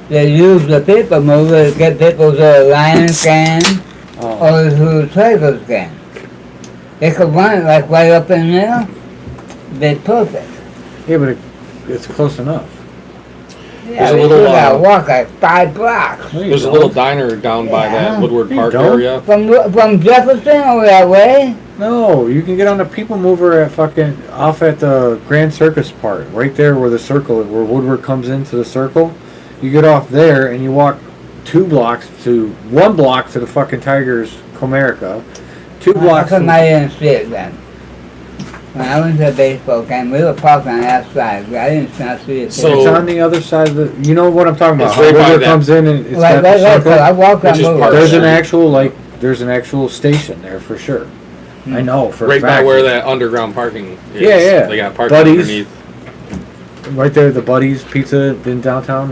they use the people mover to get people to a line can or to a trailer can. They could run it like right up in there. They're perfect. Yeah, but it's close enough. Yeah, There's a they little, still gotta walk like 5 blocks. There's a little diner down by that Woodward Park don't. area. From Jefferson over that way? No, you can get on the people mover at fucking off at the Grand Circus part, right there where the circle, where Woodward comes into the circle. You get off there and you walk 1 block to the fucking Tigers Comerica. 2 blocks. How come I didn't see it then? When I went to a baseball game, we were parking on that side. I didn't see it. So- It's on the other side of the. You know what I'm talking about? It's How right by Woodward that- comes in and it's Right, got the circle. I walked on Which is Woodward. part- There's Sure. there's an actual station there for sure. I know for a Right by fact. where that underground parking is. Yeah. They got parking Buddies. underneath. Right there, the Buddies Pizza in downtown.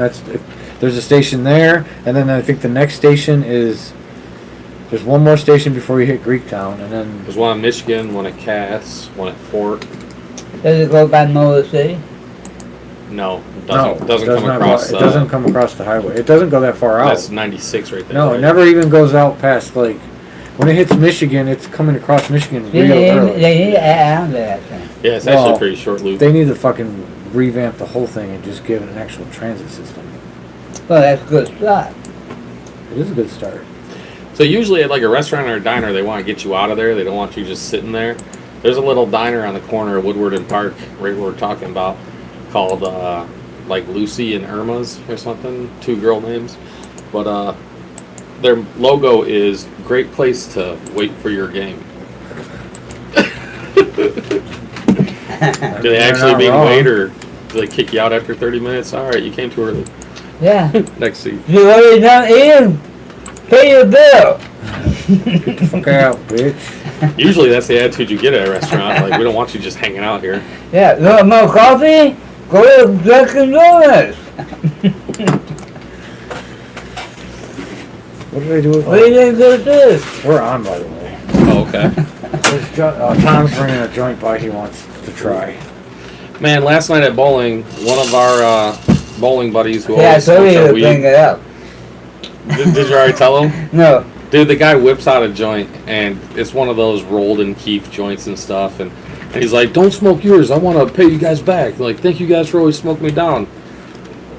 There's a station there, and then I think the next station is. There's one more station before you hit Greektown, and then There's one in Michigan, one at Cass, one at Fort. Does it go by Motor City? No, it doesn't come not across. It doesn't come across the highway. It doesn't go that far out. That's 96 right there. No, right? it never even goes out past like when it hits Michigan. It's coming across Michigan real early. They need to add on to that thing. Yeah, it's Well, actually a pretty short loop. They need to fucking revamp the whole thing and just give it an actual transit system. Well, that's a good start. It is a good start. So usually at like a restaurant or a diner, they want to get you out of there. They don't want you just sitting there. There's a little diner on the corner of Woodward and Park, right where we're talking about, called like Lucy and Irma's or something, 2 girl names. But their logo is "Great place to wait for your game." Do they actually mean wait, or do they kick you out after 30 minutes? All right, you came too early. Yeah. Next seat. You already done eating? Pay your bill. Get the fuck out, bitch. Usually that's the attitude you get at a restaurant. Like, we don't want you just hanging out here. Yeah, you want more coffee? Go to Dunkin' Donuts. What did I do with What are you gonna do with this? We're on, by the way. Oh, okay. Tom's bringing a joint by he wants to try. Man, last night at bowling, one of our bowling buddies who Yeah, I always told smokes you our to bring weed. it up. Did you already tell him? No. Dude, the guy whips out a joint, and it's one of those rolled and Keith joints and stuff, and he's like, "Don't smoke yours. I want to pay you guys back. Like, thank you guys for always smoking me down."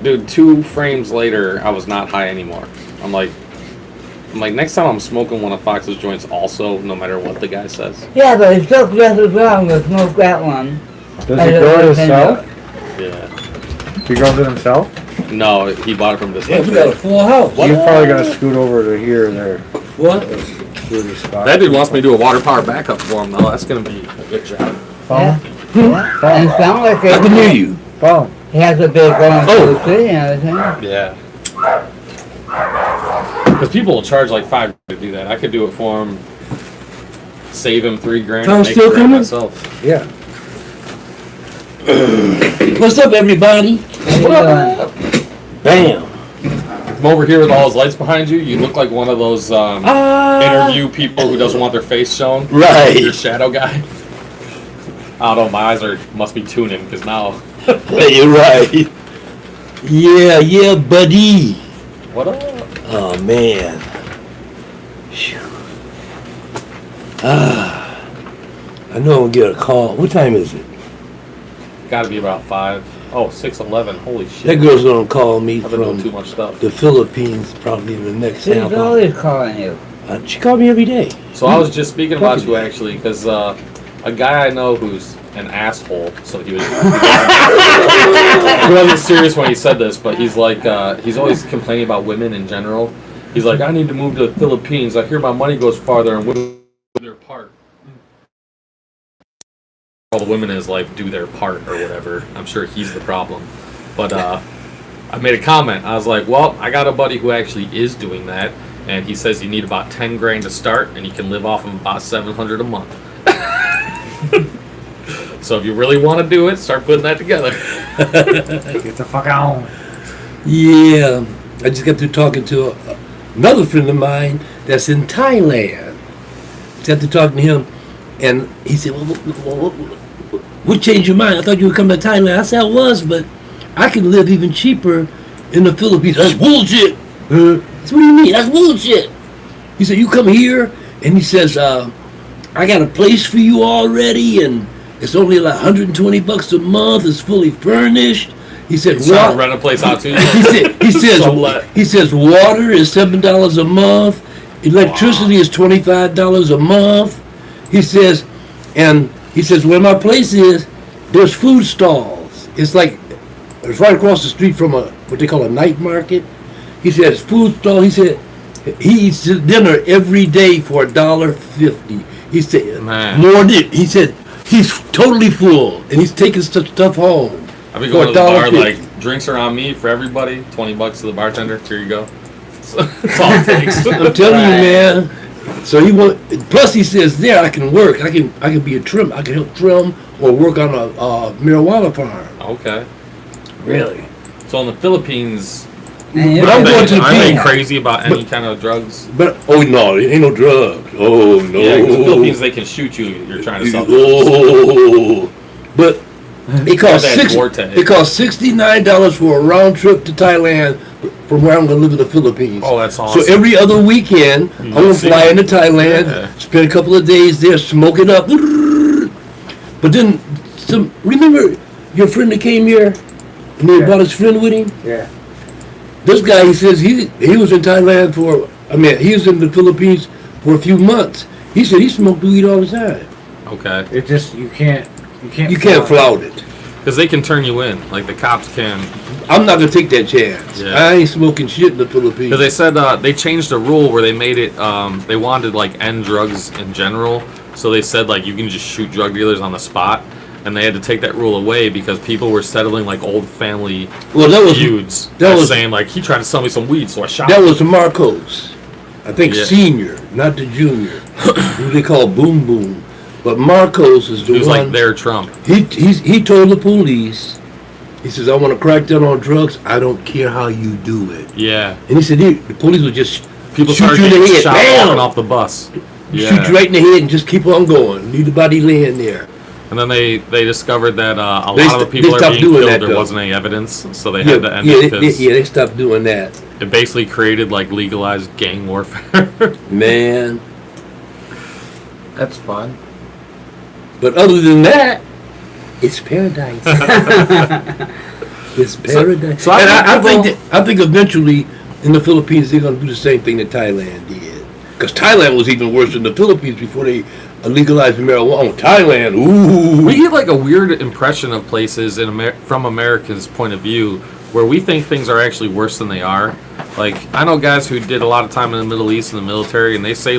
Dude, 2 frames later, I was not high anymore. I'm like, next time I'm smoking one of Fox's joints also, no matter what the guy says. Yeah, but it's still just as well to smoke that one. Does he grow it himself? Yeah. He grows it himself? No, he bought it from this Yeah, we got a full house. He's probably gonna scoot over to here or there. What? Shooting spot. That dude wants me to do a water power backup for him, though. That's going to be a good job. Phone? Yeah. And it sounds like I can hear you. Phone. he has a big going to the city and everything. Yeah. Because people will charge like $5 to do that. I could do it for him, save him $3,000, Tom and make still it coming? myself. Yeah. What's up, everybody? How you doing? Bam. Come over here with all his lights behind you. You look like one of those interview people who doesn't want their face shown. Right. Your shadow guy. I don't know. My eyes must be tuning because now. Hey, you're right. Yeah, buddy. What up? Oh, man. Phew. I know I'll get a call. What time is it? Got to be about 5. Oh, 6:11. Holy shit. That girl's gonna call me I've been doing too from much stuff. the Philippines probably in the next She's half hour. always calling you. She called me every day. So I was just speaking about you actually, because a guy I know who's an asshole. So he was. He wasn't serious when he said this, but he's like, he's always complaining about women in general. He's like, I need to move to the Philippines. I hear my money goes farther and women do their part. All the women is like do their part or whatever. I'm sure he's the problem, but I made a comment. I was like, well, I got a buddy who actually is doing that. And he says you need about $10,000 to start, and you can live off of about $700 a month. So if you really want to do it, start putting that together. Get the fuck out. Yeah, I just got through talking to another friend of mine that's in Thailand. Got to talking to him, and he said, well, what changed your mind? I thought you would come to Thailand. I said, I was, but I can live even cheaper in the Philippines. That's bullshit. That's what do you mean? That's bullshit. He said, you come here, and he says, I got a place for you already, and it's only like $120 a month. It's fully furnished. He said, Trying to rent a place out too. he says water is $7 a month. Electricity is $25 a month. He says, where my place is, there's food stalls. It's right across the street from what they call a night market. He says food stall. He said he eats dinner every day for $1.50. He said more than he said he's totally full and he's taking stuff home. I've been going to the bar like drinks are on me for everybody. $20 to the bartender. Here you go. That's all it takes. I'm telling you, man. So plus he says there I can work. I can be a trim. I can help trim or work on a marijuana farm. Okay. Really? So in the Philippines, But I'm going to the are they Philippines. crazy about any kind of drugs? But no, it ain't no drugs. Oh no. Yeah, 'cause the Philippines they can shoot you. You're trying to sell drugs. Oh, but it costs $69 for a round trip to Thailand from where I'm going to live in the Philippines. Oh, that's awesome. So every other weekend, I'm going to fly into Thailand, spend a couple of days there, smoke it up. But then, remember your friend that came here and he brought his friend with him? Yeah. This guy, he says he was in Thailand he was in the Philippines for a few months. He said he smoked weed all the time. Okay. It just you can't flout it. Because they can turn you in. Like the cops can. I'm not gonna take that chance. Yeah. I ain't smoking shit in the Philippines. Because they said they changed the rule where they made it. They wanted to end drugs in general. So they said you can just shoot drug dealers on the spot. And they had to take that rule away because people were settling old family feuds. That was saying he tried to sell me some weed, so I shot him. That was Marcos. I think senior, not the junior. Who they call Boom Boom. But Marcos is the one. He was like their Trump. He told the police, he says, I want to crack down on drugs. I don't care how you do it. Yeah. And he said, the police would just people shoot started you in the getting head. shot Bam! walking off the bus. Yeah. Shoot you right in the head and just keep on going. Leave the body laying there. And then they discovered that a lot of the people that are being killed, there wasn't any evidence, so they had to end it because they stopped doing that. it basically created legalized gang warfare. Man. That's fun. But other than that, it's paradise. It's paradise. So I think eventually in the Philippines they're going to do the same thing that Thailand did. Because Thailand was even worse than the Philippines before they legalized marijuana. Thailand, ooh. We get a weird impression of places from Americans' point of view where we think things are actually worse than they are. I know guys who did a lot of time in the Middle East in the military, and they say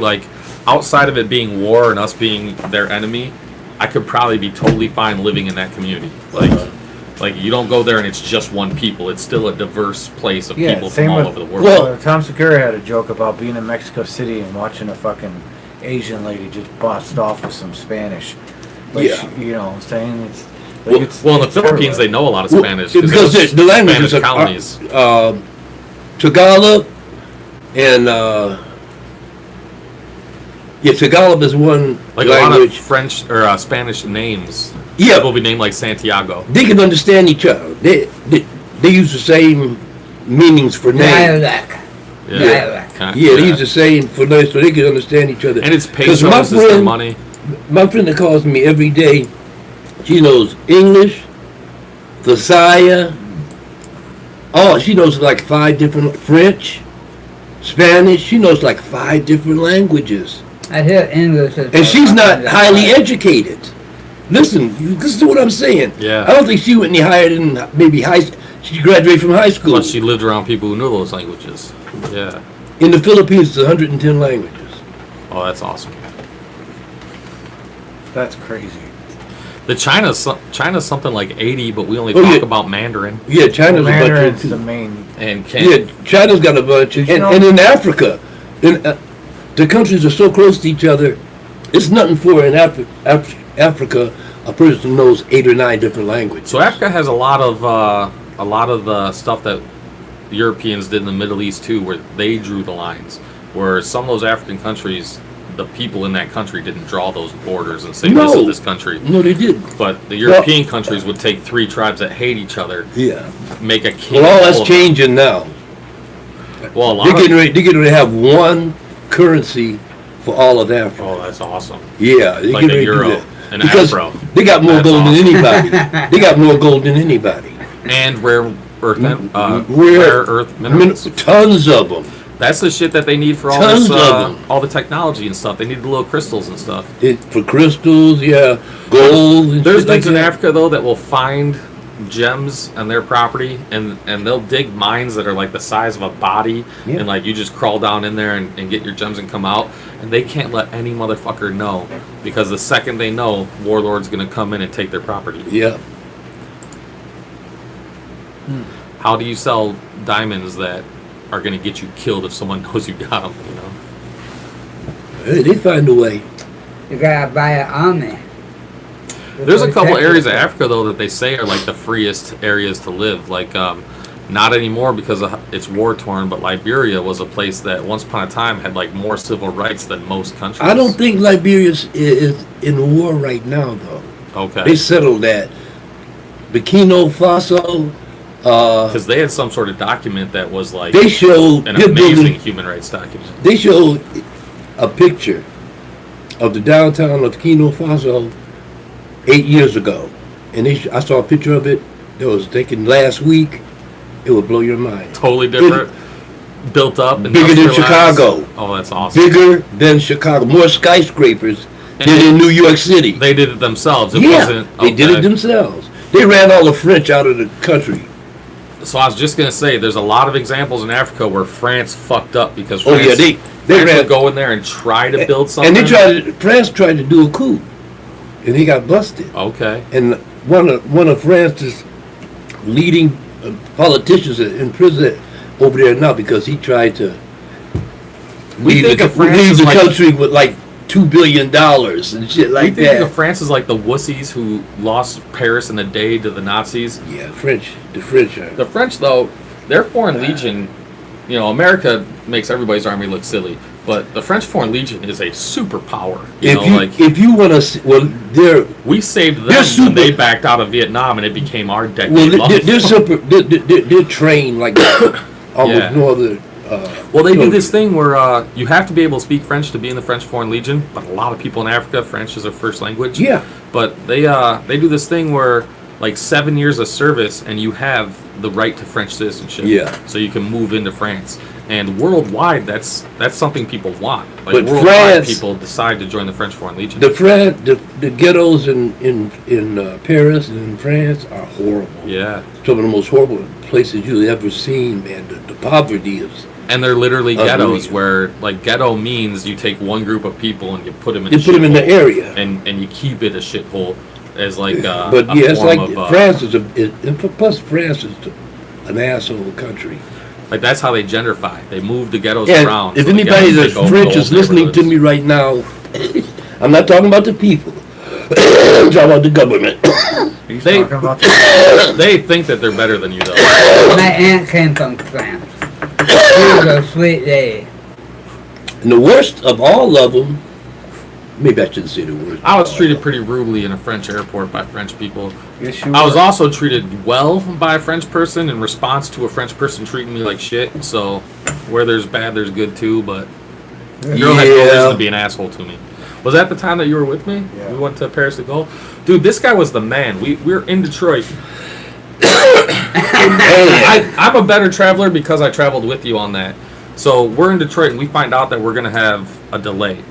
outside of it being war and us being their enemy, I could probably be totally fine living in that community. You don't go there and it's just one people. It's still a diverse place of people from all over the world. Well, Tom Segura had a joke about being in Mexico City and watching a fucking Asian lady just bust off with some Spanish. Saying it's... in the Philippines, they know a lot of Spanish. Because the languages Spanish colonies. Tagalog and... Tagalog is one a language. lot of French or Spanish names. Yeah. People will be named like Santiago. They can understand each other. They use the same meanings for names. Dialect. Yeah. They use the same for names so they can understand each other. And it's pesos is their money. My friend that calls me every day, she knows English, Visaya. She knows 5 different French, Spanish. She knows 5 different languages. I hear English. And she's not highly educated. Listen to what I'm saying. Yeah. I don't think she went any higher than maybe she graduated from high school. But she lived around people who knew those languages. Yeah. In the Philippines, it's 110 languages. Oh, that's awesome. That's crazy. China's something like 80, but we only talk about Mandarin. Yeah, China's a Mandarin's bunch the of... main... And China's got a bunch. And in Africa, the countries are so close to each other, it's nothing for in Africa a person knows 8 or 9 different languages. So Africa has a lot of the stuff that Europeans did in the Middle East too, where they drew the lines. Where some of those African countries, the people in that country didn't draw those borders and say this is this country. No, they didn't. But the European countries would take 3 tribes that hate each other. Yeah. Make a king. Well, all that's changing now. Well, they're getting ready to have one currency for all of Africa. Oh, that's awesome. Yeah, like a euro, an because afro. They got more gold than anybody. They got more gold than anybody. And rare earth minerals. Tons of them. That's the shit that they need for all Tons this, of them. all the technology and stuff. They need the little crystals and stuff. For crystals, yeah, gold. And There's shit like dudes in that. Africa though that will find gems on their property and they'll dig mines that are like the size of a body, and like you just crawl down in there and get your gems and come out, and they can't let any motherfucker know, because the second they know, warlord's gonna come in and take their property. Yeah. How do you sell diamonds that are gonna get you killed if someone knows you got them? You know. Hey, they find a way. You gotta buy an army. There's a couple areas of Africa though that they say are like the freest areas to live. Like not anymore because it's war torn, but Liberia was a place that once upon a time had like more civil rights than most countries. I don't think Liberia is in war right now, though. Okay. They settled that. Burkina Faso. Because they had some sort of document that was like they showed an amazing human rights document. They showed a picture of the downtown of Burkina Faso 8 years ago, and I saw a picture of it that was taken last week. It would blow your mind. Totally different, built up, bigger than Chicago. Oh, that's awesome. Bigger than Chicago. More skyscrapers than in New York City. They did it themselves. It yeah, wasn't. They did it themselves. They ran all the French out of the country. So I was just gonna say, there's a lot of examples in Africa where France fucked up because France, they France ran, would go in there and try to build something. And France tried to do a coup, and he got busted. Okay. And one of France's leading politicians are in prison over there now because he tried to leave the country with like $2 billion and shit like that. We think of France as like the wussies who lost Paris in a day to the Nazis. Yeah, the French are. The French, though, their Foreign Legion, you know, America makes everybody's army look silly, but the French Foreign Legion is a superpower. If you want to, we saved them when they backed out of Vietnam, and it became our decade. Well, they're trained like almost no other. Well, they do this thing where you have to be able to speak French to be in the French Foreign Legion, but a lot of people in Africa, French is their first language. Yeah. But they do this thing where, like, 7 years of service, and you have the right to French citizenship. Yeah. So you can move into France. And worldwide, that's something people want. Like, but worldwide, people decide to join the French Foreign Legion. The ghettos in Paris and in France are horrible. Yeah. Some of the most horrible places you've ever seen, man. The poverty is. And they're literally ghettos where, like, ghetto means you take one group of people and you put them in the area. And you keep it a shithole as, like, but yeah, it's like France plus France is an asshole country. Like, that's how they gentrify. They move the ghettos and around. If anybody that's French is listening to me right now, I'm not talking about the people. I'm talking about the government. They think that they're better than you, though. My aunt came from France. She was a sweet lady. And the worst of all of them, maybe I shouldn't say the worst. I was treated pretty rudely in a French airport by French people. Yes, you I was also treated well by a French person in response to a French person treating me like shit. So where there's bad, there's good too. But the girl had no reason to be an asshole to me. Was that the time that you were with me? Yeah. We went to Paris to go. Dude, this guy was the man. We were in Detroit. I'm a better traveler because I traveled with you on that. So we're in Detroit and we find out that we're going to have a delay.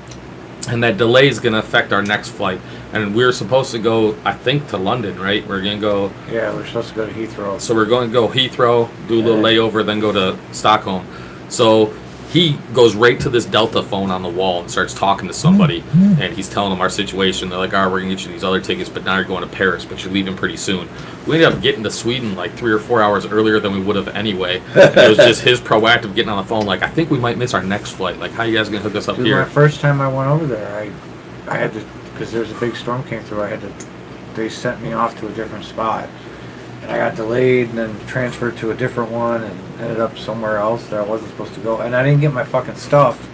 And that delay is going to affect our next flight. And we're supposed to go, I think, to London, right? We're going to go... Yeah, we're supposed to go to Heathrow. So we're going to go Heathrow, do a little layover, then go to Stockholm. So he goes right to this Delta phone on the wall and starts talking to somebody. And he's telling them our situation. They're like, all right, we're going to get you these other tickets, but now you're going to Paris, but you're leaving pretty soon. We ended up getting to Sweden like 3 or 4 hours earlier than we would have anyway. And it was just his proactive getting on the phone like, I think we might miss our next flight. Like, how you guys going to hook us up here? My first time I went over there, I had to, because there was a big storm came through, they sent me off to a different spot. And I got delayed and then transferred to a different one and ended up somewhere else that I wasn't supposed to go. And I didn't get my fucking stuff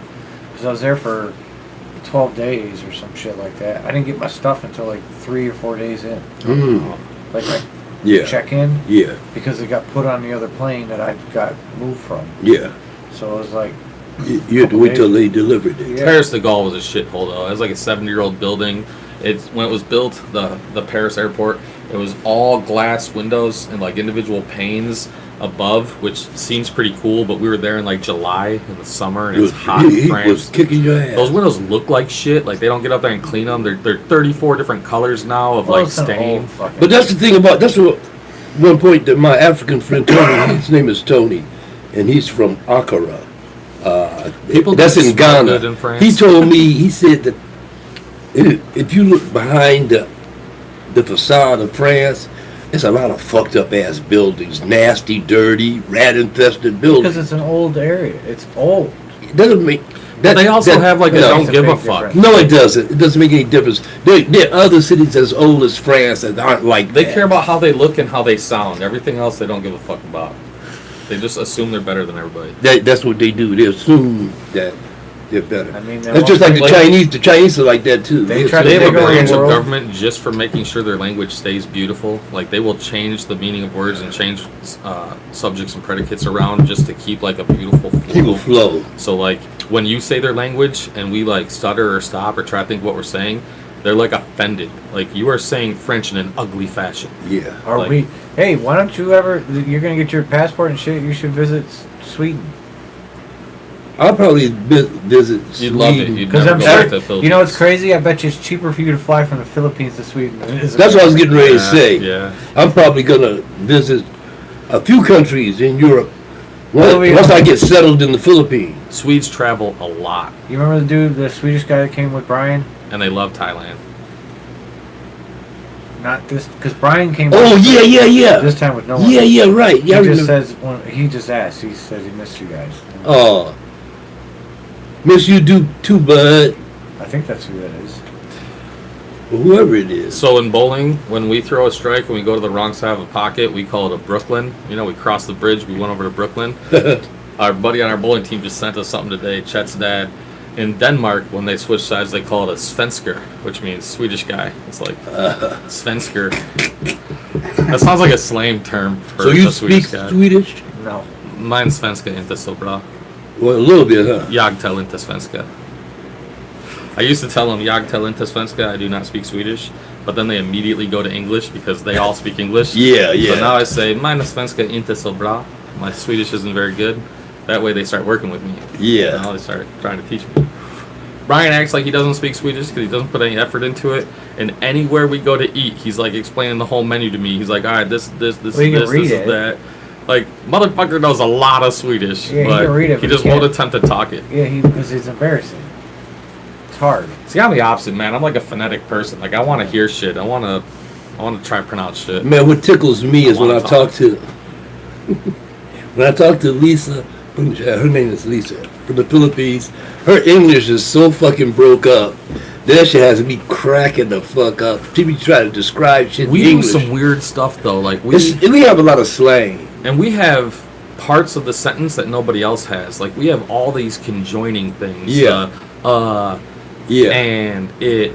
because I was there for 12 days or some shit like that. I didn't get my stuff until like 3 or 4 days in. Like I check in. Yeah. Because it got put on the other plane that I got moved from. Yeah. So it was like. You had to wait till they delivered it. Yeah. Paris de Gaulle was a shithole though. It was like a 70-year-old building. It's when it was built, the Paris airport. It was all glass windows and like individual panes above, which seems pretty cool. But we were there in like July in the summer, and it's hot in France. Was kicking your ass. Those windows look like shit. Like they don't get up there and clean them. They're 34 different colors now of like stain. But that's the thing about one point that my African friend Tony. His name is Tony, and he's from Accra. That's in Ghana. In he told me, he said that if you look behind the facade of France, there's a lot of fucked up ass buildings, nasty, dirty, rat infested buildings. Because it's an old area. It's old. It doesn't make. They also have like a don't give a fuck. No, it doesn't. It doesn't make any difference. There are other cities as old as France that aren't like They that. care about how they look and how they sound. Everything else they don't give a fuck about. They just assume they're better than everybody. That's what they do. They assume that they're better. I mean, that's just like the Chinese. The Chinese are like that too. They have a branch of government just for making sure their language stays beautiful. Like they will change the meaning of words and change subjects and predicates around just to keep like a beautiful flow. So like when you say their language and we like stutter or stop or try to think what we're saying, they're like offended. Like you are saying French in an ugly fashion. Yeah. Are like, we? Hey, why don't you ever? You're gonna get your passport and shit. You should visit Sweden. I'll probably visit Sweden. You'd love it. Because I'm sure. You know what's crazy? I bet you it's cheaper for you to fly from the Philippines to Sweden than it is. That's what I was getting ready to say. Yeah. I'm probably gonna visit a few countries in Europe once I get settled in the Philippines. Swedes travel a lot. You remember the dude, the Swedish guy that came with Brian? And they love Thailand. Not this, because Brian came. Oh yeah. This time with no one. Yeah, right. Yeah, he just says he just asked. He said he missed you guys. Oh, miss you too, bud. I think that's who that is. Whoever it is. So in bowling, when we throw a strike, when we go to the wrong side of a pocket, we call it a Brooklyn. You know, we cross the bridge. We went over to Brooklyn. Our buddy on our bowling team just sent us something today. Chet's dad. In Denmark, when they switch sides, they call it a svensker, which means Swedish guy. It's like svensker. That sounds like a slang term for so you a Swedish speak guy. Swedish? No. Mine svenska inte så bra. Well, a little bit, huh? Jag talar inte svenska. I used to tell them jag talar inte svenska. I do not speak Swedish. But then they immediately go to English because they all speak English. Yeah. So now I say mine svenska inte så bra. My Swedish isn't very good. That way they start working with me. Yeah. Now they start trying to teach me. Brian acts like he doesn't speak Swedish because he doesn't put any effort into it. And anywhere we go to eat, he's like explaining the whole menu to me. He's like, all right, this is that. Like, motherfucker knows a lot of Swedish, yeah, but he can read it, he just won't attempt to talk it. Yeah, because it's embarrassing. It's hard. See, I'm the opposite, man. I'm like a phonetic person. Like, I want to hear shit. I want to try and pronounce shit. Man, what tickles me is when I talk to Lisa. Her name is Lisa from the Philippines. Her English is so fucking broke up. That shit has me cracking the fuck up. She be trying to describe shit We in do English. some weird stuff though. Like we have a lot of slang, and we have parts of the sentence that nobody else has. Like we have all these conjoining things. Yeah. And it,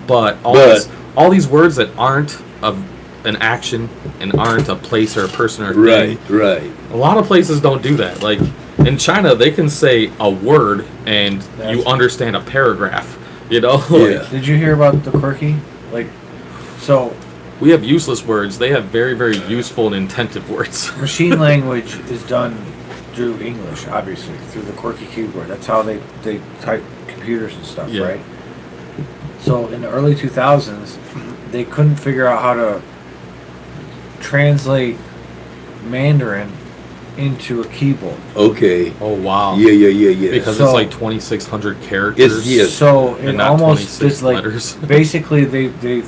but all these words that aren't an action and aren't a place or a person or a thing. Right. A lot of places don't do that. Like in China, they can say a word and you understand a paragraph. You know? Yeah. Did you hear about the quirky? Like, so we have useless words. They have very, very useful and intensive words. Machine language is done through English, obviously, through the quirky keyboard. That's how they type computers and stuff, right? So in the early 2000s, they couldn't figure out how to translate Mandarin into a keyboard. Okay. Oh wow. Yeah. Because it's like 2,600 characters. So it almost is like letters. basically they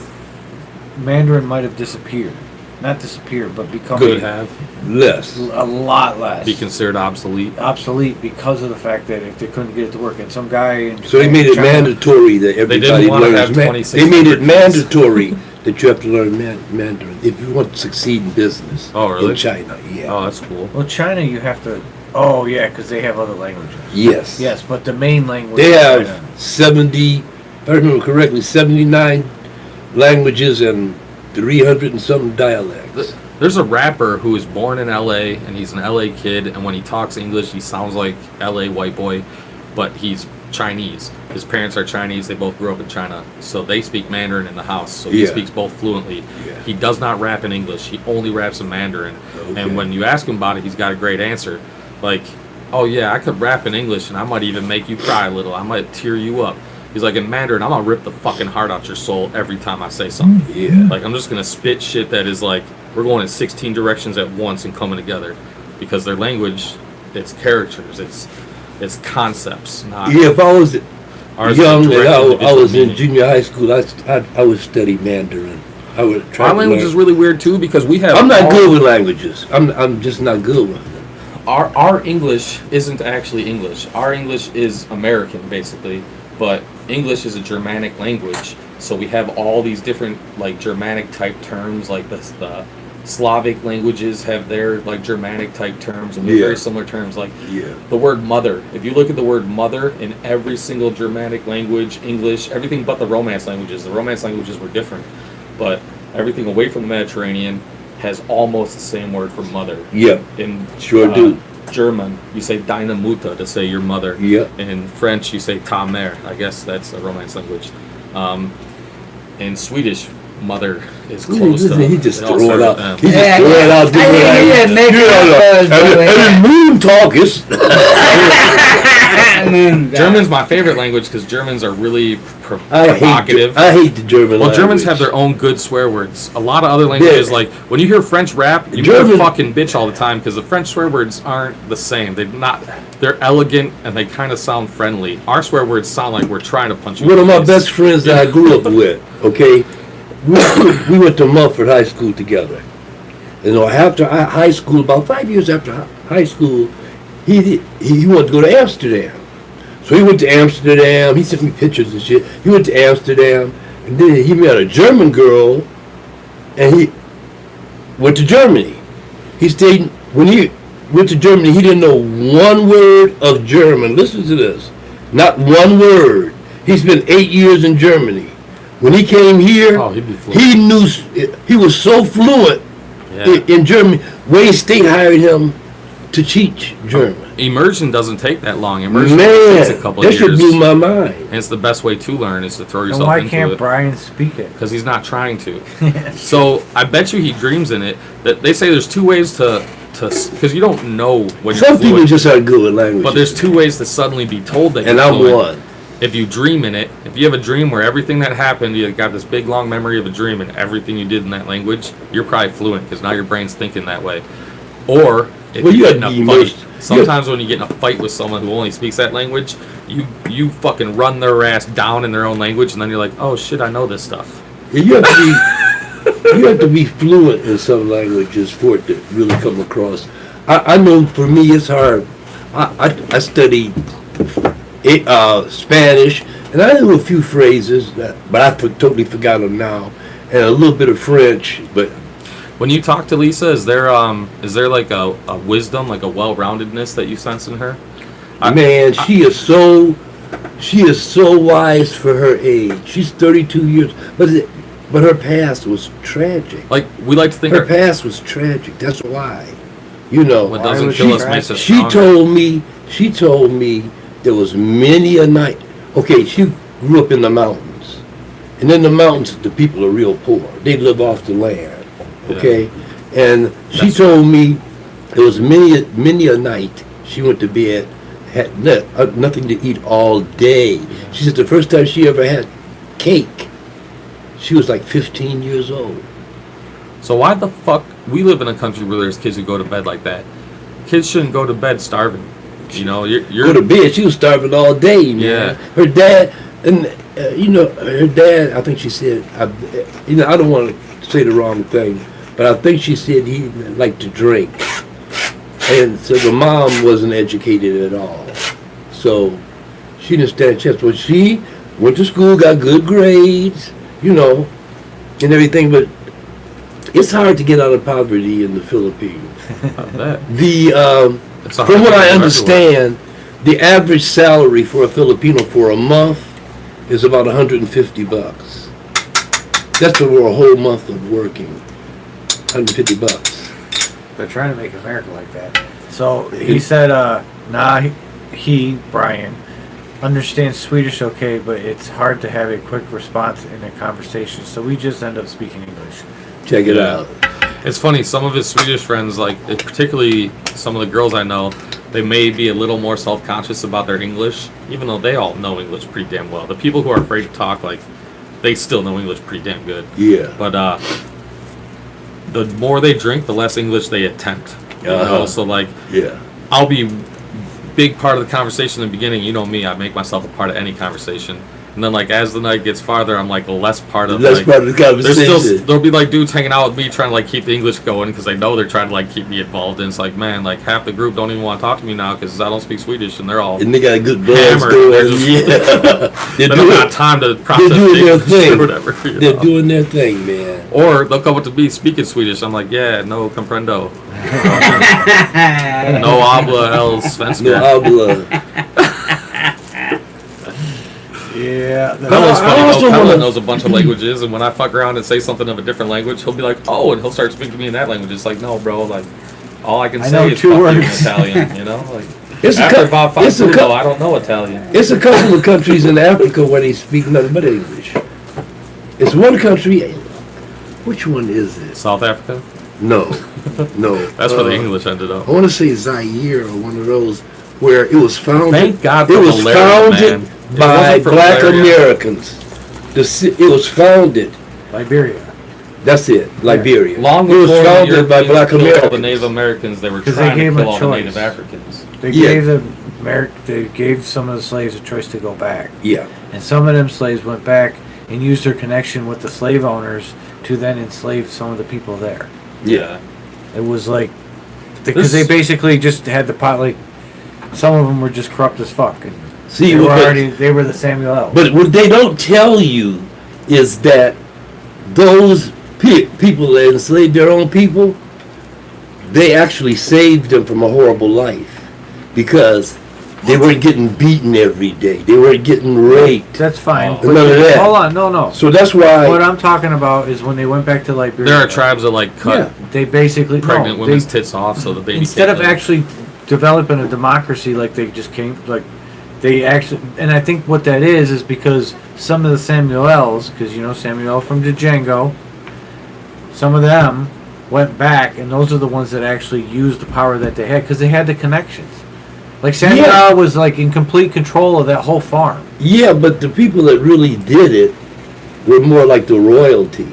Mandarin might have disappeared. Not disappeared, but become less. A lot less. Be considered obsolete. Obsolete because of the fact that if they couldn't get it to work, and some guy in Japan, So they made it mandatory that everybody learns. They made it mandatory that you have to learn Mandarin if you want to succeed in business. Oh, really? In China, yeah. Oh, that's cool. Well, China, you have to Oh yeah, because they have other languages. Yes. Yes, but the main language. They is have China. 70, if I remember correctly, 79 languages and 300 and some dialects. There's a rapper who was born in LA and he's an LA kid, and when he talks English, he sounds like LA white boy, but he's Chinese. His parents are Chinese. They both grew up in China, so they speak Mandarin in the house. So he Yeah. speaks both fluently. Yeah. He does not rap in English. He only raps in Mandarin. Okay. And when you ask him about it, he's got a great answer. Like, oh yeah, I could rap in English, and I might even make you cry a little. I might tear you up. He's like, in Mandarin, I'm gonna rip the fucking heart out your soul every time I say something. Yeah. Like, I'm just gonna spit shit that is like, we're going in 16 directions at once and coming together, because their language, it's characters, it's concepts, not Yeah, if I was ours. young is and direct I individual was in meaning. junior high school, I would study Mandarin. I would try Our to language learn. is really weird too, because we have. I'm not all- good with languages. I'm just not good with them. Our English isn't actually English. Our English is American, basically, but English is a Germanic language. So we have all these different like Germanic type terms, like the Slavic languages have their like Germanic type terms, and we have Yeah. very similar terms. Like Yeah. the word mother. If you look at the word mother in every single Germanic language, English, everything but the Romance languages. The Romance languages were different, but everything away from the Mediterranean has almost the same word for mother. Yeah. In Sure do. German, you say deine Mutter to say your mother. Yeah. In French, you say ta mère. I guess that's a Romance language. In Swedish, mother is close to. He just it all throw it started out. with M. He just Yeah, throw it out. I think he just make it up as And moon talk is. German's my favorite language because Germans are really I provocative. hate the German. Well, Germans language. have their own good swear words. A lot of other languages, like when you hear French rap, you hear German- fucking bitch all the time because the French swear words aren't the same. They're elegant and they kind of sound friendly. Our swear words sound like we're trying to punch you. One in of the my face. best friends that I grew up with. Okay, we went to Mumford High School together. You know, after high school, about 5 years after high school, he wanted to go to Amsterdam. So he went to Amsterdam. He sent me pictures and shit. He went to Amsterdam, and then he met a German girl, and he went to Germany. He stayed, when he went to Germany, he didn't know one word of German. Listen to this. Not one word. He spent 8 years in Germany. When he came here, Oh, he'd be fluent. he knew, he was so fluent Yeah. in Germany. Wayne State hired him to teach German. Immersion doesn't take that long. Immersion takes a Man, couple that of should years. blew my mind. And it's the best way to learn is to throw And yourself why into can't it. Brian speak it? Because he's not trying to. So I bet you he dreams in it. That they say there's two ways to because you don't know when you're Some people fluent, just aren't good with language. but there's two ways to suddenly be told that and you're I'm fluent. one. If you dream in it, if you have a dream where everything that happened, you got this big long memory of a dream and everything you did in that language, you're probably fluent because now your brain's thinking that way. Or if Well, you you get in gotta a be fight, immersed. sometimes when you get in a fight with someone who only speaks that language, you fucking run their ass down in their own language, and then you're like, oh shit, I know this stuff. You have to be you have to be fluent in some languages for it to really come across. I know for me it's hard. I studied Spanish, and I knew a few phrases, but I totally forgot them now, and a little bit of French. But When you talk to Lisa, is there like a wisdom, like a well-roundedness that you sense in her? man, she is so wise for her age. She's 32 years, but her past was tragic. Like we like to think Her past was tragic. That's why, you know. what doesn't was kill she us makes us She stronger. told me there was many a night. Okay, she grew up in the mountains, and in the mountains the people are real poor. They live off the land. Okay, and she told me there was many a night she went to bed, had nothing to eat all day. She said the first time she ever had cake, she was like 15 years old. So why the fuck we live in a country where there's kids who go to bed like that? Kids shouldn't go to bed starving. You know, you're Go to bed. She was starving all day, man. Yeah. Her dad, and her dad. I think she said, I don't want to say the wrong thing, but I think she said he liked to drink, and so the mom wasn't educated at all, so she didn't stand a chance. Well, she went to school, got good grades, and everything, but it's hard to get out of poverty in the Philippines. I bet. It's a From what I everywhere. understand, the average salary for a Filipino for a month is about $150. That's for a whole month of working. $150. They're trying to make America like that. So he said, Brian, understands Swedish okay, but it's hard to have a quick response in a conversation, so we just end up speaking English. Check it out. It's funny, some of his Swedish friends, like particularly some of the girls I know, they may be a little more self-conscious about their English, even though they all know English pretty damn well. The people who are afraid to talk, like, they still know English pretty damn good. Yeah. But the more they drink, the less English they attempt. You know? So, like, Yeah. I'll be big part of the conversation in the beginning. You know me, I make myself a part of any conversation. And then, like, as the night gets farther, I'm like less part of Less like, part of the conversation. there'll be like dudes hanging out with me trying to like keep the English going because they know they're trying to like keep me involved. And it's like, man, like half the group don't even want to talk to me now because I don't speak Swedish, and they're all And they got good buzz hammered. going. They're just, They they don't got time to process They're doing their English thing. or whatever. You They're know? doing their thing, man. Or they'll come up to me speaking Swedish. I'm like, yeah, no comprendo. No habla el svenska. No habla. Yeah. Bella's I funny. also Bella wanna- knows a bunch of languages, and when I fuck around and say something of a different language, he'll be like, "Oh," and he'll start speaking to me in that language. It's like, no, bro, like all I can I say know is two fuck you in words. Italian. You know, like It's a after cou- Bob it's a cou- Facundo, I don't know Italian. It's a couple of countries in Africa where they speak nothing but English. It's one country. Which one is it? South Africa. No. No. That's where the English ended up. I want to say Zaire or one of those where it was founded. Thank God for it was malaria, founded man. If it by wasn't for black malaria- Americans. It was founded. Liberia. That's it. Liberia. Long it was before the founded by Europeans black killed all Americans. the Native Americans, they were 'Cause they trying to gave 'em kill a all the choice. Native Africans. They Yeah. gave some of the slaves a choice to go back. Yeah. And some of them slaves went back and used their connection with the slave owners to then enslave some of the people there. Yeah. It was like, because they This- basically just had the pot, like, some of them were just corrupt as fuck. And See, they were the Samuel L. but what they don't tell you is that those people that enslaved their own people, they actually saved them from a horrible life because they weren't getting beaten every day. They weren't getting raped. That's fine. Oh. But None of that. Hold on, no. So that's why. What I'm talking about is when they went back to Liberia. There are tribes that like cut Yeah. They basically pregnant no, women's they, tits off so the baby instead can't of live. actually developing a democracy like they just came like they actually, and I think what that is because some of the Samuels, because you know Samuel from Django, some of them went back, and those are the ones that actually used the power that they had because they had the connections. Like Samuel Yeah. was like in complete control of that whole farm. Yeah, but the people that really did it were more like the royalty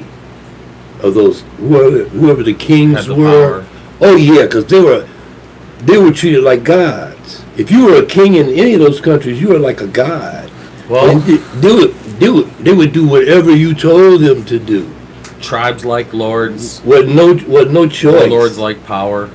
of those whoever the kings Had the were. power. Oh yeah, because they were treated like gods. If you were a king in any of those countries, you were like a god. Well, And they would do whatever you told them to do. tribes like lords, With no choice. warlords like power.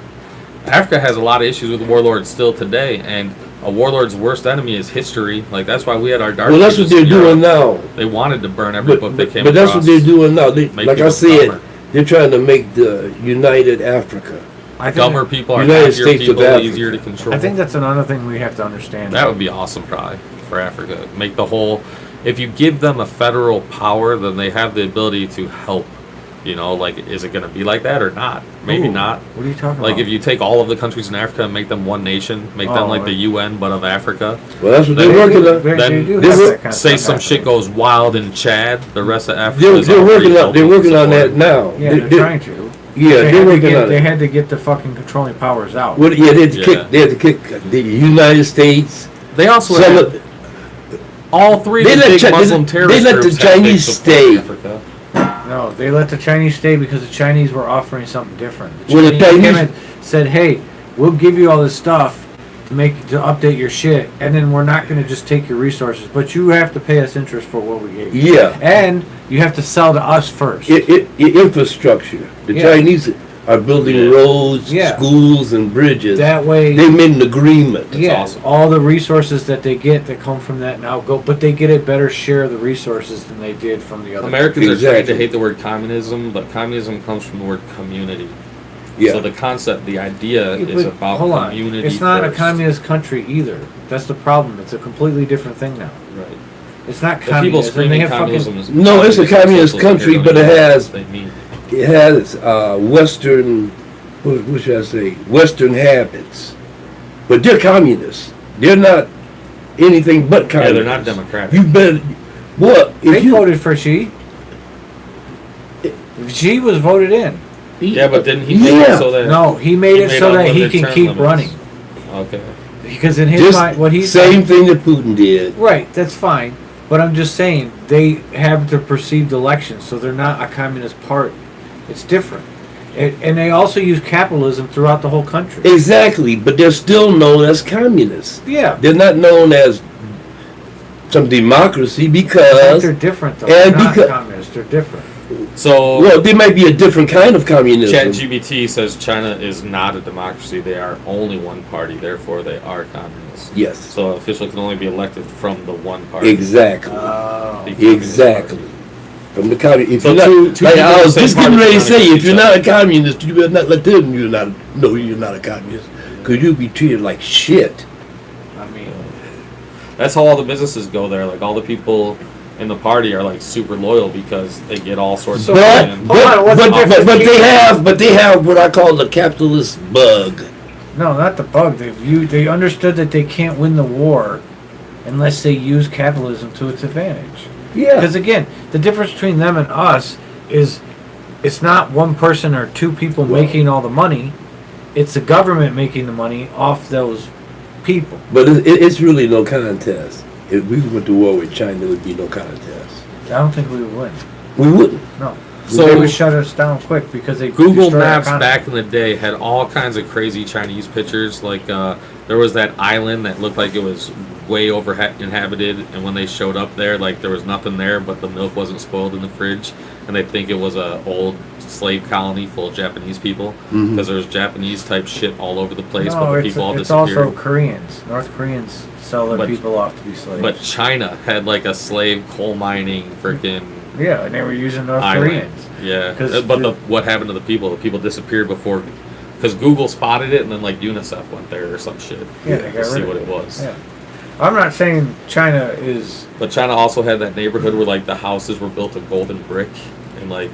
Africa has a lot of issues with warlords still today, and a warlord's worst enemy is history. Like that's why we had our dark. Well, that's what Ages they're in doing Europe. now. They wanted to burn every book they came But that's across. what they're doing now. They, Make like I people said, dumber. they're trying to make the United Africa. I think Dumber people are United happier States of people, Africa. easier to control. I think that's another thing we have to understand. That would be awesome, probably, for Africa. Make the whole. If you give them a federal power, then they have the ability to help. You know, like, is it going to be like that or not? Maybe Ooh, not. What are you talking Like, about? if you take all of the countries in Africa and make them one nation, make them like the UN, but of Africa, Well, that's what They they're working do- on. they then do this have is- that kind of say stuff some shit happening. goes wild in Chad, the rest of Africa They're is already working on. They're helping working on that support. now. Yeah, they're trying to. Yeah, They they're had to working get- on They it. had to get the fucking controlling powers out. Well, yeah, they had to Yeah. kick. They had to kick the United States. They also Some had of, all three They of the let big Chi- they Muslim let- terrorist they let the groups have big Chinese support in stay. Africa. No, they let the Chinese stay because the Chinese were offering something different. The Well, the Chinese came Chinese- and said, "Hey, we'll give you all this stuff to update your shit, and then we're not going to just take your resources, but you have to pay us interest for what we gave you, yeah, and you have to sell to us first." infrastructure. The Yeah. Chinese are building Yeah. roads, Yeah. schools, and bridges. That way, They made an agreement. yeah, awesome. all the resources that they get that come from that now go, but they get a better share of the resources than they did from the other. Americans are trained Exactly. to hate the word communism, but communism comes from the word community. Yeah. So the concept, the idea is But about hold on. community. It's not first. a communist country either. That's the problem. It's a completely different thing now. Right. It's not The people communism. They screaming have communism fucking. is No, it's a communist socialism, country, don't but even it know has- what they mean. It has Western, what should I say? Western habits, but they're communists. They're not anything but Yeah, communists. they're not democratic. You better what if They you voted for Xi. Xi was voted in. Yeah, but didn't he make it Yeah. so that No, he made it made so that he unlimited can term keep limits. running. Okay. Because in his just mind, what he's same thing that Putin did. right, that's fine. But I'm just saying they have the perceived election, so they're not a communist party. It's different, and they also use capitalism throughout the whole country. Exactly, but they're still known as communists. Yeah, They're not known as some democracy but because they're different though. and They're not because- communists. They're different. So well, they might be a different kind of communism. ChatGPT says China is not a democracy. They are only one party. Therefore, they are communists. Yes, So an official can only be elected from the one party. exactly, Oh. The Communist exactly. Party. From the communist. If So you're not, two like people I in the was same just party getting ready to cannot say, against if you're each not a communist, you better not let them. You're not. No, you're not a communist because you'll be treated like shit. I mean, That's how all the businesses go there. Like all the people in the party are like super loyal because they get all sorts So- of But, money. Hold on, what's the difference but they have what I call the capitalist bug. no, not the bug. They understood that they can't win the war unless they use capitalism to its advantage. Yeah, Because again, the difference between them and us is it's not one person or two people making all the money. It's the government making the money off those people. but it's really no contest. If we went to war with China, there would be no contest. I don't think we would win. We wouldn't. No. So- They would shut us down quick because they Google destroy our Maps economy. back in the day had all kinds of crazy Chinese pictures. Like there was that island that looked like it was way over inhabited, and when they showed up there, like there was nothing there, but the milk wasn't spoiled in the fridge, and they think it was a old slave colony full of Japanese people because there's Japanese type shit all over the place, No, but the it's, people all it's also disappeared. Koreans. North Koreans sell their But- people off to be slaves. But China had like a slave coal mining freaking yeah, and they were using North island. Koreans. Yeah, 'Cause but the- what happened to the people? The people disappeared before, because Google spotted it, and then like UNICEF went there or some shit Yeah, they to got see rid what of it was. Yeah. I'm not saying China is. But China also had that neighborhood where like the houses were built of golden brick, and like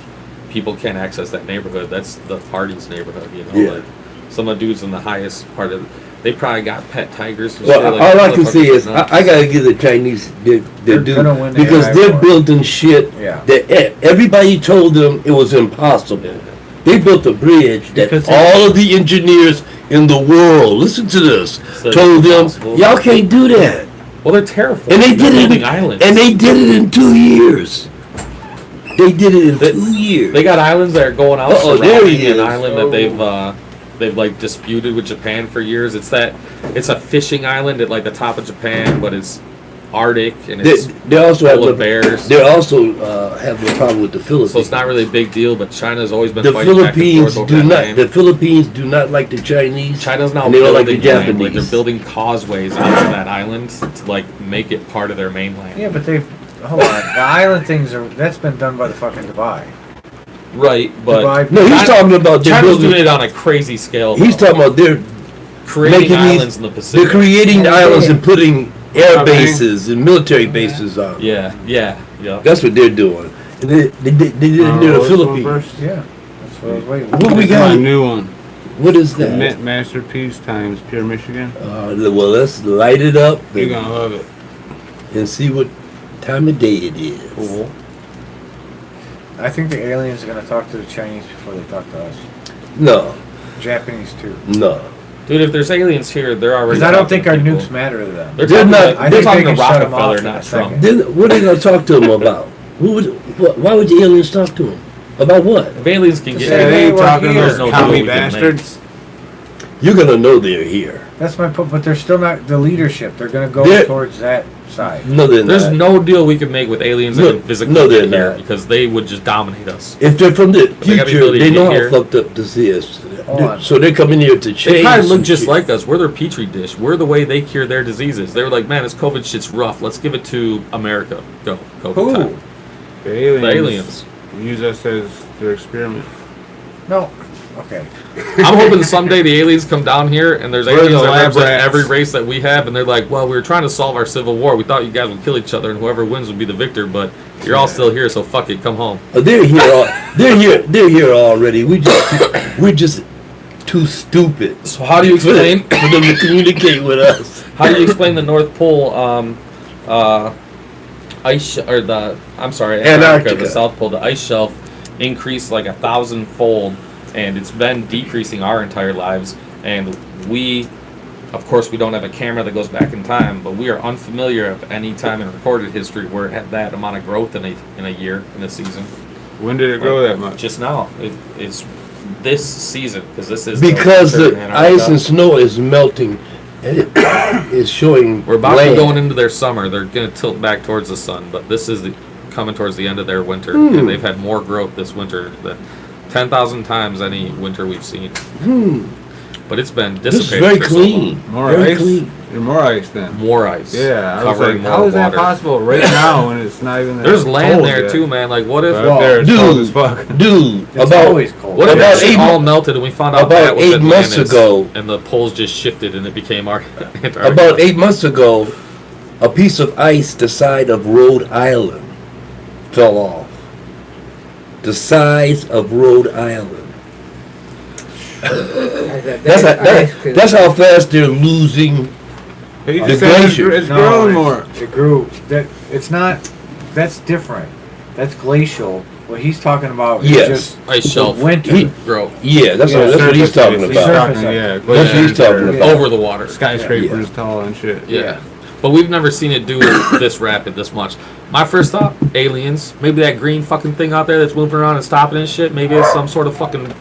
people can't access that neighborhood. That's the party's neighborhood, you know. Yeah. Like some of the dudes in the highest part of, they probably got pet tigers. And Well, shit. Like, all I can motherfuckers say is nuts. I gotta give the Chinese their They're due gonna win the because AI they're war. building shit Yeah. that everybody told them it was impossible. Yeah. They built a bridge that Because they- all of the engineers in the world, listen to this, So it's told them impossible. y'all can't do that, Well, they're terrified. and they They're did it. building islands. And they did it in 2 years. They did it in 2 years. They got islands that are going out Uh-oh, there he surrounding an is. island that they've like disputed with Japan for years. It's a fishing island at like the top of Japan, but it's Arctic and it's They also have full of the bears. They also have the problem with the Philippines. So it's not really a big deal, but China's always been The fighting back and Philippines forth do over that not. land. The Philippines do not like the Chinese. China's now and they don't building like the land. Like Japanese. they're building causeways onto that island to like make it part of their mainland. Yeah, but they've. Hold on. The island things are. That's been done by the fucking Dubai. Right, but Dubai. No, he's China- talking about they're China's building. doing it on a crazy scale. He's though. talking about they're creating making these- islands in the they're Pacific. creating Yeah. islands and putting air Okay. bases and military bases on. Yeah. That's what they're doing. And they did it near the this one Philippines. first? Yeah, that's what I was waiting. What we This is my got? new one. What is that? Mint Masterpiece times Pure Michigan. Well, let's light it up You're gonna love it. and see what time of day it is. Cool. I think the aliens are going to talk to the Chinese before they talk to us. No, Japanese too. no. Dude, if there's aliens here, they're already. Because I don't talking think our to people. nukes matter to them. They're They're talking not- to, I they're think talking they to can shut 'em off Rockefeller, in a not Trump. second. Then what are they gonna talk to them about? Why would the aliens talk to them about what? If aliens can get Say Yeah, they they were talking here. those No commie deal we can make. bastards. You're gonna know they're here. That's my point. But they're still not the leadership. They're going to go They're- towards that side. No, they're There's not. no deal we can make with aliens No, that can physically no, get they're here not. because they would just dominate us. If they're from the They got the future, ability they to know get how here. fucked up this is. Hold on. So they're coming here to change. They probably look some just shit. like us. We're their petri dish. We're the way they cure their diseases. They were like, man, this COVID shit's rough. Let's give it to America. Go. COVID Who? time. The aliens, The aliens. use us as their experiment. No, Okay. I'm hoping someday the aliens come down here and there's We're aliens the that lab represent rats. every race that we have, and they're like, well, we were trying to solve our civil war. We thought you guys would kill each other, and whoever wins would be the victor. But you're all still here, so fuck it, come home. They're here. They're here already. We're just too stupid. So how do you explain? for them to communicate with us? How do you explain the North Pole Antarctica, Antarctica. the South Pole, the ice shelf increased like 1,000-fold, and it's been decreasing our entire lives. And we, of course, we don't have a camera that goes back in time, but we are unfamiliar of any time in recorded history where it had that amount of growth in a year, in a season. When did it grow that much? Just now. It's this season, because this is Because winter the in Antarctica. ice and snow is melting, and it is showing. We're about to be land. going into their summer. They're going to tilt back towards the sun, but this is coming towards the end of their winter, and they've had more growth this winter than 10,000 times any winter we've seen. But it's been This is dissipated. very for so clean. More very ice? clean. More ice then. long. More ice. Yeah, I was covering like, how more is that water. possible right now when it's not even that There's land cold there yet? too, man. Like, what if? But up there it's cold as Dude, fuck. dude, It's about always cold. What if About it's 8 all melted and we found out about that was 8 months Atlantis, ago- and the poles just shifted and it became Antarctica? about 8 months ago, a piece of ice the size of Rhode Island fell off. The size of Rhode Island. That's how fast they're losing. He The just said glacier. it's No, growing more. It grew. It's not. That's different. That's glacial. What he's talking about Yes. is just Ice shelf winter. He- grow Yeah, that's what he's talking He's about. Surface talking, yeah, ice. That's what he's talking Yeah. about. over the water. skyscrapers tall and shit. Yeah. But we've never seen it do it this rapid, this much. My first thought, aliens. Maybe that green fucking thing out there that's moving around and stopping and shit. Maybe it's some sort of fucking.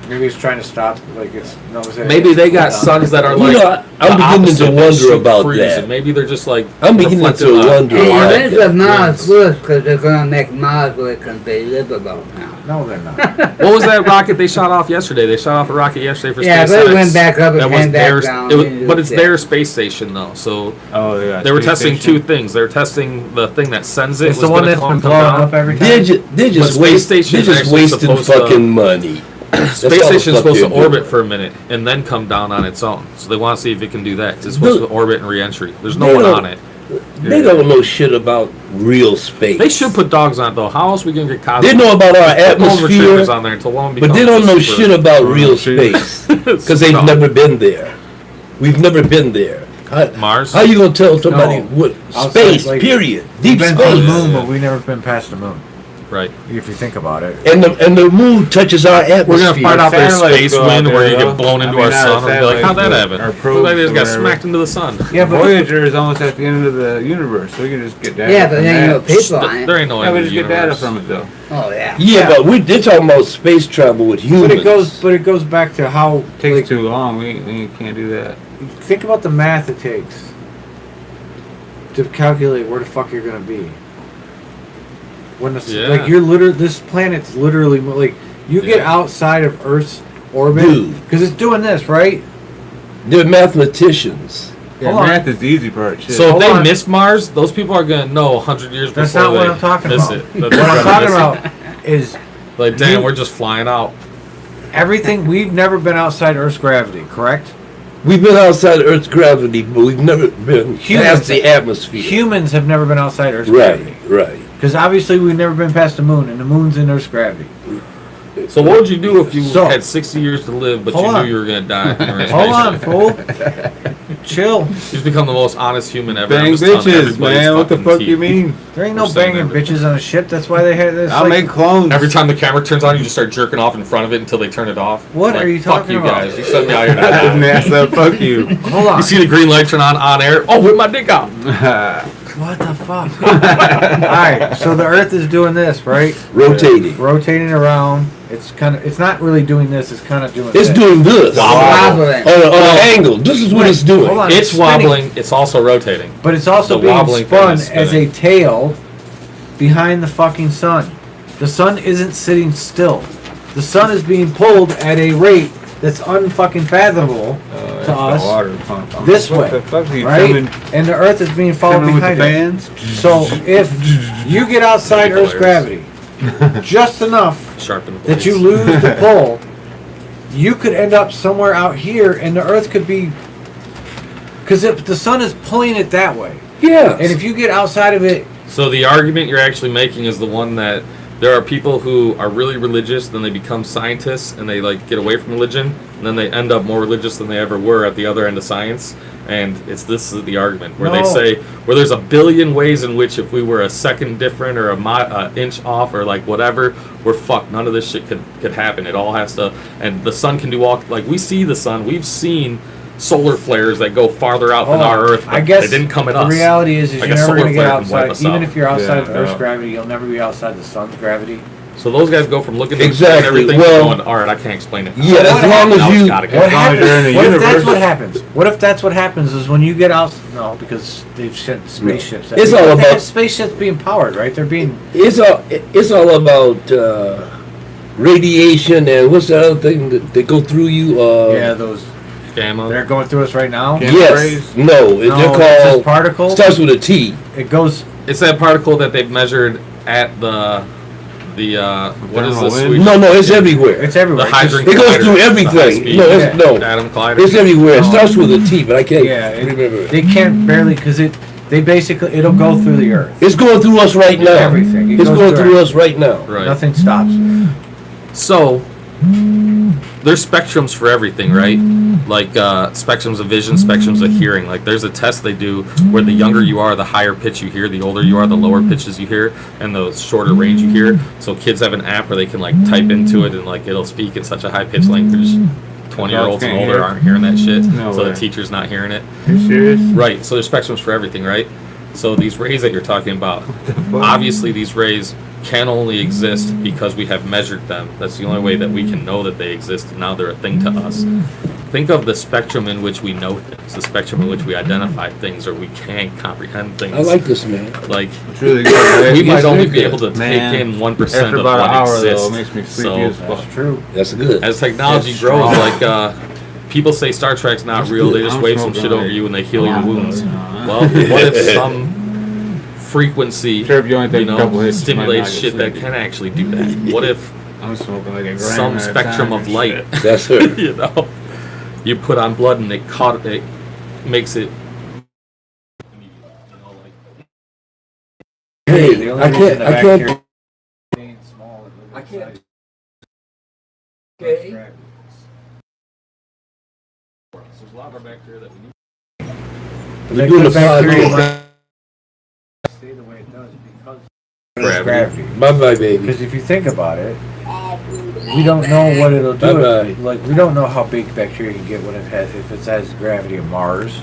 Maybe he's trying to stop. Like it's knows that. Maybe they got suns that are You like. know, I'm the beginning to opposite, wonder shoot about freeze, that. And maybe they're just like. I'm beginning reflecting to on- wonder Hey, about let's that. let Mars first, because they're going to make Mars where it can be livable now. No, they're not. What was that rocket they shot off yesterday? They shot off a rocket yesterday for Yeah, SpaceX. but it went back up and That was came back their, down. but it's their space station though, so Oh yeah. they were space testing station. two things. They were testing the thing that sends it. It's the was one gonna that's come been come blowing down. up every time. They're just, Space waste, station they're is just actually wasting supposed to- fucking money. That's all Space the station is fuck supposed to they're doing. orbit for a minute and then come down on its own. So they want to see if it can do that. 'cause it's supposed Look. to orbit and re-entry. There's no They one don't- on it. They don't know shit about real space. They should put dogs on it though. How else are we gonna get cosmos? They know about our Put golden retrievers atmosphere, on there until one but they becomes don't know super- shit about real retrievers. space because they've Stop. never been there. We've never been there. Mars. How you gonna tell somebody No. what Outside, space? like, Period. We've Deep been to the space. moon, but we've never been past the moon. Right. If you think about it. And the moon touches our atmosphere. We're gonna find out their Satellites space go out wind there, where you though. get blown into I mean, our not sun and be like, satellites, how'd that but happen? our Looks probes like they just or got whatever. smacked into the sun. Yeah, but Voyager is almost at the end of the universe, so we can just get data. Yeah, but from then you know that. people on it. There ain't no Yeah, end we to the just get data universe. from it though. Oh, yeah. Yeah, but they're talking about space travel with humans. but it goes back to how It takes like, too long. We can't do that. think about the math it takes to calculate where the fuck you're gonna be. When the Yeah. like you're literally this planet's literally like you get Yeah. outside of Earth's orbit Dude. because it's doing this right. They're mathematicians. Yeah, Hold on. math is the easy part. Shit. So if Hold they on. miss Mars, those people are gonna know 100 years That's before not what they I'm talking miss about. it. That What they're I'm gonna talking miss about it. is Like, damn, you- we're just flying out. everything. We've never been outside Earth's gravity, correct? We've been outside Earth's gravity, but we've never been Humans- past the atmosphere. Humans have never been outside Earth's Right, gravity right. because obviously we've never been past the moon, and the moon's in Earth's gravity. So what would you do if you So- had 60 years to live, but Hold you on. knew you were gonna die? in your Hold on, spaceship? fool. Chill. You just become the most honest human ever. Bang I'm just telling bitches, everybody's man. What the fucking fuck teeth. you mean? There ain't no We're saying banging everything. bitches on a ship. That's why they had this. I'll like, make clones. Every time the camera turns on, you just start jerking off in front of it until they turn it off. What Like, are you fuck talking you about? guys. You sent me out here to I didn't die. ask that. Fuck you. Hold on. You see the green light turn on air. Oh, with my dick out. What the fuck? Alright, so the Earth is doing this, right? Rotating. Rotating around. It's not really doing this, it's kind of doing It's this. doing this. Wobbling. On an angle. This is what it's doing. Hold on. It's spinning. wobbling. It's also rotating. But it's also The being wobbling thing spun is as a spinning. tail behind the fucking sun. The sun isn't sitting still. The sun is being pulled at a rate that's unfucking fathomable That's to the us water pump. this What way, the fuck are you right? trimming- And the Earth is being followed trimming with the behind it. fans? So if you get outside That'd be Earth's gravity, just enough Sharpen the that you blades. lose the pull, you could end up somewhere out here, and the Earth could be, because if the sun is pulling it that way, Yeah. and if you get outside of it, So the argument you're actually making is the one that there are people who are really religious, then they become scientists, and they like get away from religion, and then they end up more religious than they ever were at the other end of science. And this is the argument where they No. say where there's a billion ways in which if we were a second different or a inch off or like whatever, we're fucked. None of this shit could happen. It all has to, and the sun can do all, like we see the sun, we've seen solar flares that go farther out than our Earth, but I guess they didn't come at the us. reality is Like you're a never solar going to get flare can wipe outside. us Even out. if you're outside of Yeah, Earth's no. gravity, you'll never be outside the sun's gravity. So those guys go from looking at Exactly. everything Well- going, all right, I can't explain it. Yeah, So as what long as Now it's you. gotta go. What As long as happens? you're in the What if that's universe. what happens? What if that's what happens is when you get out? No, because they've sent spaceships. It's But all they about- have spaceships being powered, right? They're being. It's all about radiation and what's the other thing that go through you? Yeah, those. Gamma. They're going through us right now. Yeah. Yes. rays? No, No, they're it's just called. particles. Starts with a T. It goes. It's that particle that they've measured at the what is Thermal this? wind? Swedish- No, it's everywhere. It's everywhere. The It's just- hydrogen. It goes collider, through the everything. high-speed No, it's- no. atom collider. It's everywhere. It No. starts with a T, but I can't Yeah, remember. they can't barely because they basically it'll go through the Earth. It's going through us right now. Everything. It It's goes going through through us right now. Right. Nothing stops. So there's spectrums for everything, right? Like spectrums of vision, spectrums of hearing. Like there's a test they do where the younger you are, the higher pitch you hear, the older you are, the lower pitches you hear, and the shorter range you hear. So kids have an app where they can like type into it and like it'll speak in such a high pitched language. 20-year-olds and Can't older hear it? aren't hearing that shit. No So the way. teacher's not hearing it. Are you serious? Right. So there's spectrums for everything, right? So these rays that you're talking about, fuck? obviously these rays can only exist because we have measured them. That's the only way that we can know that they exist, and now they're a thing to us. Think of the spectrum in which we know things, the spectrum in which we identify things, or we can comprehend things. I like this, man. Like, It's really good. Right? we It's might only really be good. able to Man, take in 1% after of about what an hour exists. though, it makes me sleepy So, as fuck. That's true. That's good. as technology That's grows, strong. like people say Star Trek's not That's real, good. they just I'm wave some smoking shit over like- you and they heal your wounds. No. Well, what if some frequency, Terp, you only take a couple hits, you might stimulates not get shit that sleepy. can actually do that? What if I'm smoking like a gram some at a spectrum time of and light, shit. That's it. you know, you put on blood and it makes it. Hey, The only I reason can't. the I bacteria can't. being small is I can't. Okay. There's a lot of our bacteria that we need. We're doing the bacteria podcast. might stay the way it does because of gravity. Bye bye, baby. Because if you think about it, we don't know what it'll do. Bye-bye. Like we don't know how big bacteria can get when it has if it has gravity of Mars.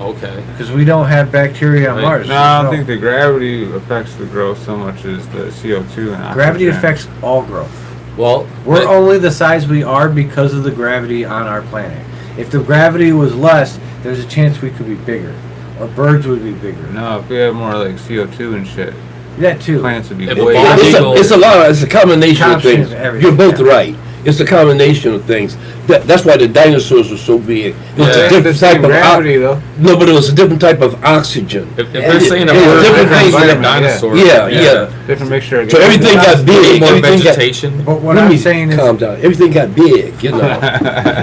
Okay. Because we don't have bacteria on Right. Mars. No, I don't think the gravity affects the growth so much as the CO2 and gravity oxygen. affects all growth. Well, We're only the size we are because of the gravity on our planet. If the gravity was less, there's a chance we could be bigger, or birds would be bigger. No, if we had more like CO2 and shit, That too. plants would be If way a bigger. bald It's a lot. It's a combination of Combination things. of everything, You're both yeah. right. It's a combination of things. That's why the dinosaurs were so big. It was Yeah. a different the same type of gravity though. no, but it was a different type of oxygen. if they're saying a Yeah, bird different is things like a like that. dinosaur, Yeah. Different mixture. of So gas. everything got big. more Everything got, vegetation. But what let I'm me saying is, calm down. Everything got big. You know.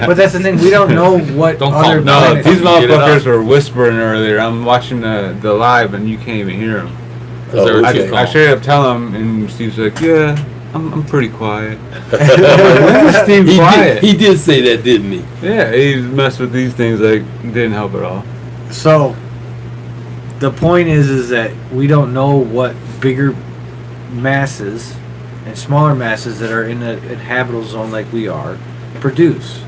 but that's the thing. We don't know what Don't call other them. No, planets. these Get it motherfuckers up. were whispering earlier. I'm watching the live and you can't even hear them. Is there Oh, a okay. tooth I call? straight up tell him, and Steve's like, "Yeah, I'm pretty quiet." When was Steve quiet? He did say that, didn't he? Yeah, he messed with these things like didn't help at all. So the point is that we don't know what bigger masses and smaller masses that are in the habitable zone like we are produce.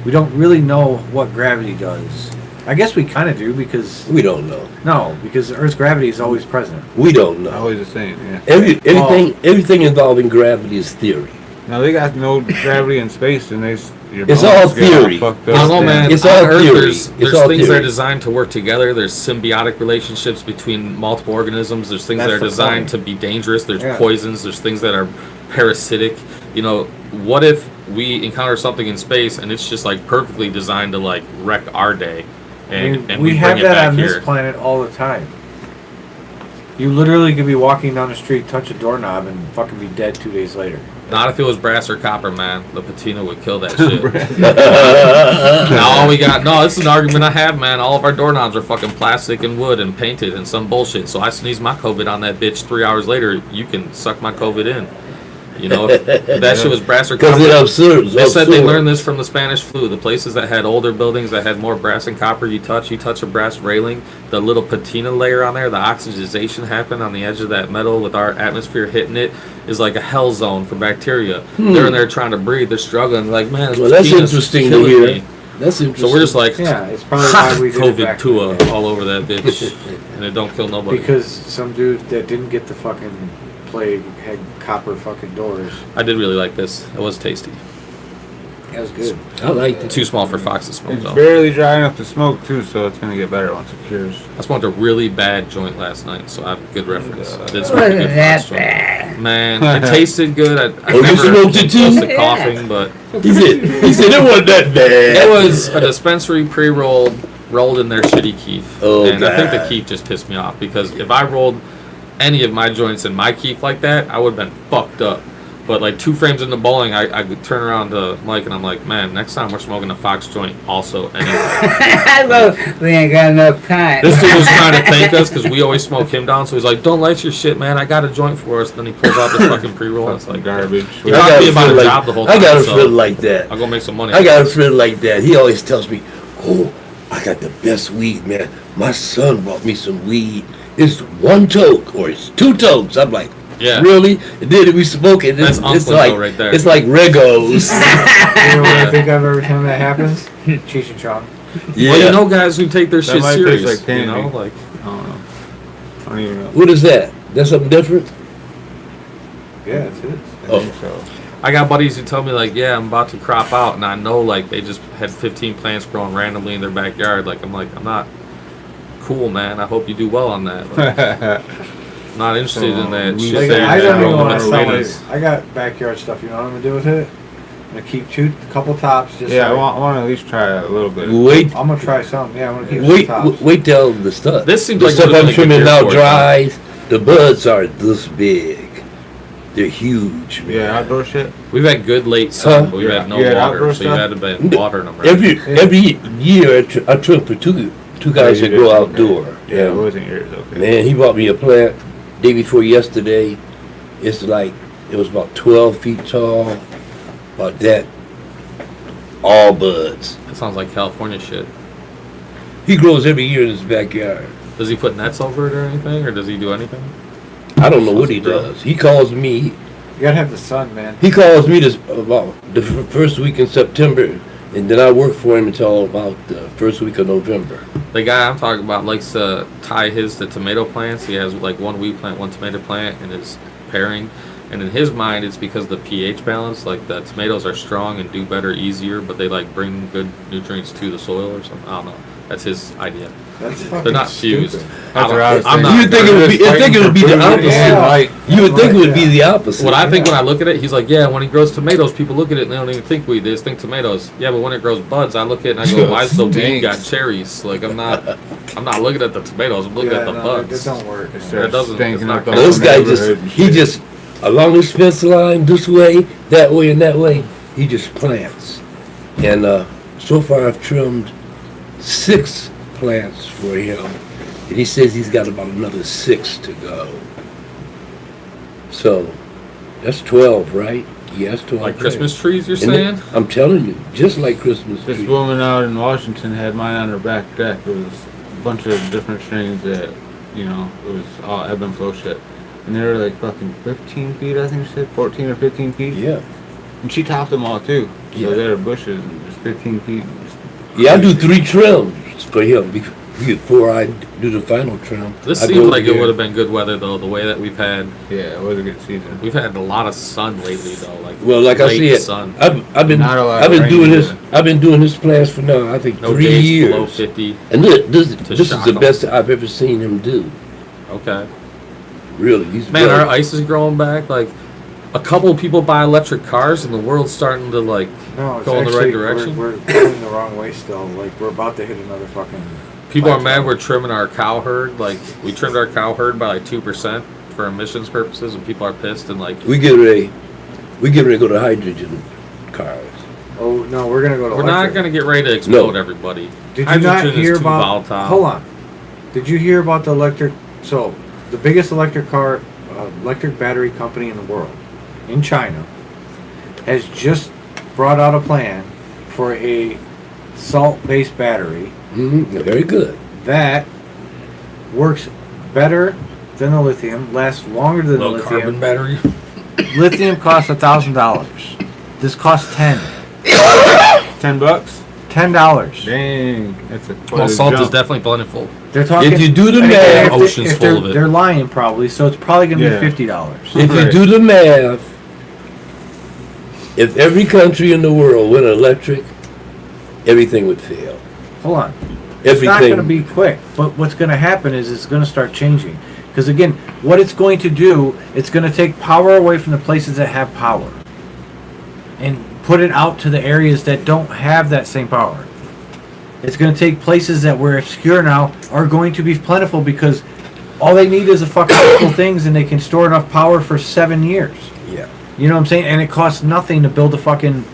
We don't really know what gravity does. I guess we kind of do because We don't know. because the Earth's gravity is always present. We don't know. Always the same. Yeah. Everything involving gravity is theory. Now they got no gravity in space, and your It's bones all get all theory. fucked I up. don't know, man. It's On all Earth, theory. There's It's all things that theory. are designed to work together. There's symbiotic relationships between multiple organisms. There's things That's that are the designed point. to be dangerous. There's Yeah. poisons. There's things that are parasitic. You know, what if we encounter something in space and it's just like perfectly designed to like wreck our day, and we we have bring it that back on here? this planet all the time. You literally could be walking down the street, touch a doorknob, and fucking be dead 2 days later. Not if it was brass or copper, man. The patina would kill that shit. Now all we got, no, this is an argument I have, man. All of our doorknobs are fucking plastic and wood and painted and some bullshit. So I sneeze my COVID on that bitch 3 hours later, you can suck my COVID in. You know, if that shit was brass or copper. Because it absurd. They said they learned this from the Spanish flu. The places that had older buildings that had more brass and copper, you touch a brass railing, the little patina layer on there, the oxidization happened on the edge of that metal with our atmosphere hitting it, is like a hell zone for bacteria. They're in there trying to breathe. They're struggling. Like, man, well, that's interesting to hear. Me. That's interesting. So we're just like, yeah, it's probably why we did it back COVID all over that bitch, and it don't kill nobody. Because some dude that didn't get the fucking plague had copper fucking doors. I did really like this. It was tasty. That was good. I liked it. Too small for Fox to smoke, It's though. barely dry enough to smoke too, so it's gonna get better once it cures. I smoked a really bad joint last night, so I have a good reference. I did smoke a Wasn't good that Fox joint. bad? Man, it tasted good. I you never smoked it too? close to Yeah. coughing, but He said it wasn't that bad. it was a dispensary pre-rolled, rolled in their shitty keef. Oh, and I think the God. keef just pissed me off because if I rolled any of my joints in my keef like that, I would have been fucked up. But like 2 frames into bowling, I could turn around to Mike and I'm like, man, next time we're smoking a Fox joint also anyway. I love, we ain't got enough time. This dude was trying to thank us because we always smoke him down. So he's like, don't light your shit, man. I got a joint for us. Then he pulls out this fucking pre-roll. And it's like, Garbage. He talked to me about a job the whole time. I got a so friend like that. I'll go make some money. I got a friend like that. He always tells me, "Oh, I got the best weed, man. My son bought me some weed. It's 1 toke or it's 2 tokes." I'm like, Yeah. really? And then we smoke it. That's It's Uncle like Joe right there. It's like Regos. You know what I think of every time that happens? Cheech and Chong. Yeah. Well, you know guys who take their That shit might taste serious. like You candy. know, like I don't know. I don't even know. What is that? That's something different. Yeah, it's his. I Oh. think so. I got buddies who tell me like, yeah, I'm about to crop out, and I know like they just had 15 plants growing randomly in their backyard. Like I'm not cool, man. I hope you do well on that. Like, I'm not interested in that we shit. Like, there. I don't even Rolling want to with sell tomatoes. it. I got backyard stuff. You know what I'm gonna do with it? I'm gonna keep a couple tops. Just Yeah, I so want to at least try a little bit. Wait, I'm gonna try some. Yeah, I'm gonna keep wait, some tops. wait till the stuff. This seems the like stuff would've I'm been a good trimming year now for it, dries. The buds are this big. They're huge, man. Yeah, outdoor shit. We've had good late sun, Huh? but we've had no You had water, outdoor so you stuff? had to been watering them. Right? Every year I trim for two guys you that go did? outdoor. Yeah, it wasn't yours. Okay. Man, he bought me a plant day before yesterday. It's like it was about 12 feet tall. About that. All buds. That sounds like California shit. He grows every year in his backyard. Does he put nets over it or anything, or does he do anything? I don't know what he does. He calls me. You gotta have the sun, man. He calls me this about the first week in September, and then I work for him until about the first week of November. The guy I'm talking about likes to tie his to tomato plants. He has like 1 wheat plant, 1 tomato plant in his pairing. And in his mind, it's because of the pH balance. Like the tomatoes are strong and do better easier, but they like bring good nutrients to the soil or something. I don't know. That's his idea. That's fucking They're not stupid. fused. That's what I was I'm thinking. not. You would think it would be the opposite. Yeah. You would think it would be the opposite. What I think when I look at it, he's like, yeah, when he grows tomatoes, people look at it and they don't even think weed. They just think tomatoes. Yeah, but when it grows buds, I look at it and I go, why is the weed got cherries? Like I'm not looking at the tomatoes. I'm looking at the no, buds. It don't work. It That starts doesn't- stinking it's not up the gonna- whole This guy neighborhood and shit. just along this fence line, this way, that way, and that way, he just plants. And so far I've trimmed 6 plants for him. And he says he's got about another 6 to go. So, that's 12, right? Yes, 12. Like Christmas trees, you're And saying? I'm telling you, just like Christmas This tree. woman out in Washington had mine on her back deck. It was a bunch of different strains that, you know, it was all ebb and flow shit. And they were like fucking 15 feet, I think she said, 14 or 15 feet. Yeah. And she topped them all too. So Yeah. they were bushes and just 15 feet. Yeah, I do 3 trims for him before I do the final trim. This I seems go like it there. would have been good weather though. The way that we've had Yeah, it was a good season. a lot of sun lately though. Like Well, like I late said, sun. I've been Not a lot I've of been rain doing this. either. I've been doing this plans for now. I think No 3 days years. below 50. And this to is shock the 'em. best I've ever seen him do. Okay. Really, he's Man, brilliant. our ice is growing back. Like a couple of people buy electric cars, and the world's starting to like No, it's go in the actually, right direction. We're going the wrong way still. Like we're about to hit another fucking. People are plateau. mad we're trimming our cow herd. Like we trimmed our cow herd by like 2% for emissions purposes, and people are pissed and like We get ready. We get ready to go to hydrogen cars. Oh no, we're gonna go to. We're electric. not going to get ready to explode everybody. Did you Hydrogen not hear is too about? volatile. Hold on. Did you hear about the electric? So, the biggest electric battery company in the world, in China, has just brought out a plan for a salt-based battery Very good. that works better than the lithium, lasts longer than the Low lithium. carbon battery. Lithium costs $1,000. This costs $10. $10. $10. Dang, that's a quite Well, a salt jump. is definitely plentiful. They're talking. If you do the and again, math, if ocean's full of it. They're lying probably, so it's probably going to Yeah. be $50. If you Right. do the math, if every country in the world went electric, everything would fail. Hold on. It's not Everything. going to be quick, but what's going to happen is it's going to start changing. Because again, what it's going to do, it's going to take power away from the places that have power, and put it out to the areas that don't have that same power. It's going to take places that were obscure now are going to be plentiful because all they need is a fucking couple things, and they can store enough power for 7 years. Yeah. You know what I'm saying? And it costs nothing to build a fucking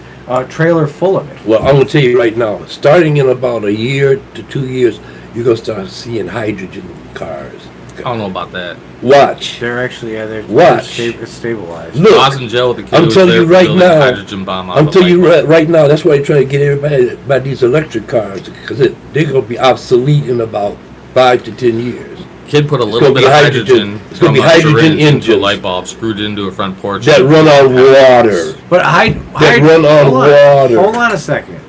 trailer full of it. Well, I'm gonna tell you right now. Starting in about a year to 2 years, you're gonna start seeing hydrogen cars. I don't know about that. Watch. They're actually, they're Watch. it's stabilized. Look, I was in jail with the kid I'm who was telling there you for right building a now. hydrogen bomb out I'm of telling you light bulb. right now. That's why they're trying to get everybody to buy these electric cars because they're gonna be obsolete in about 5 to 10 years. Kid put a It's little gonna bit be of hydrogen. hydrogen It's gonna from be a hydrogen syringe into a engines. light bulb, screwed it into a front porch. That run on water. But run on water. Hold on a second.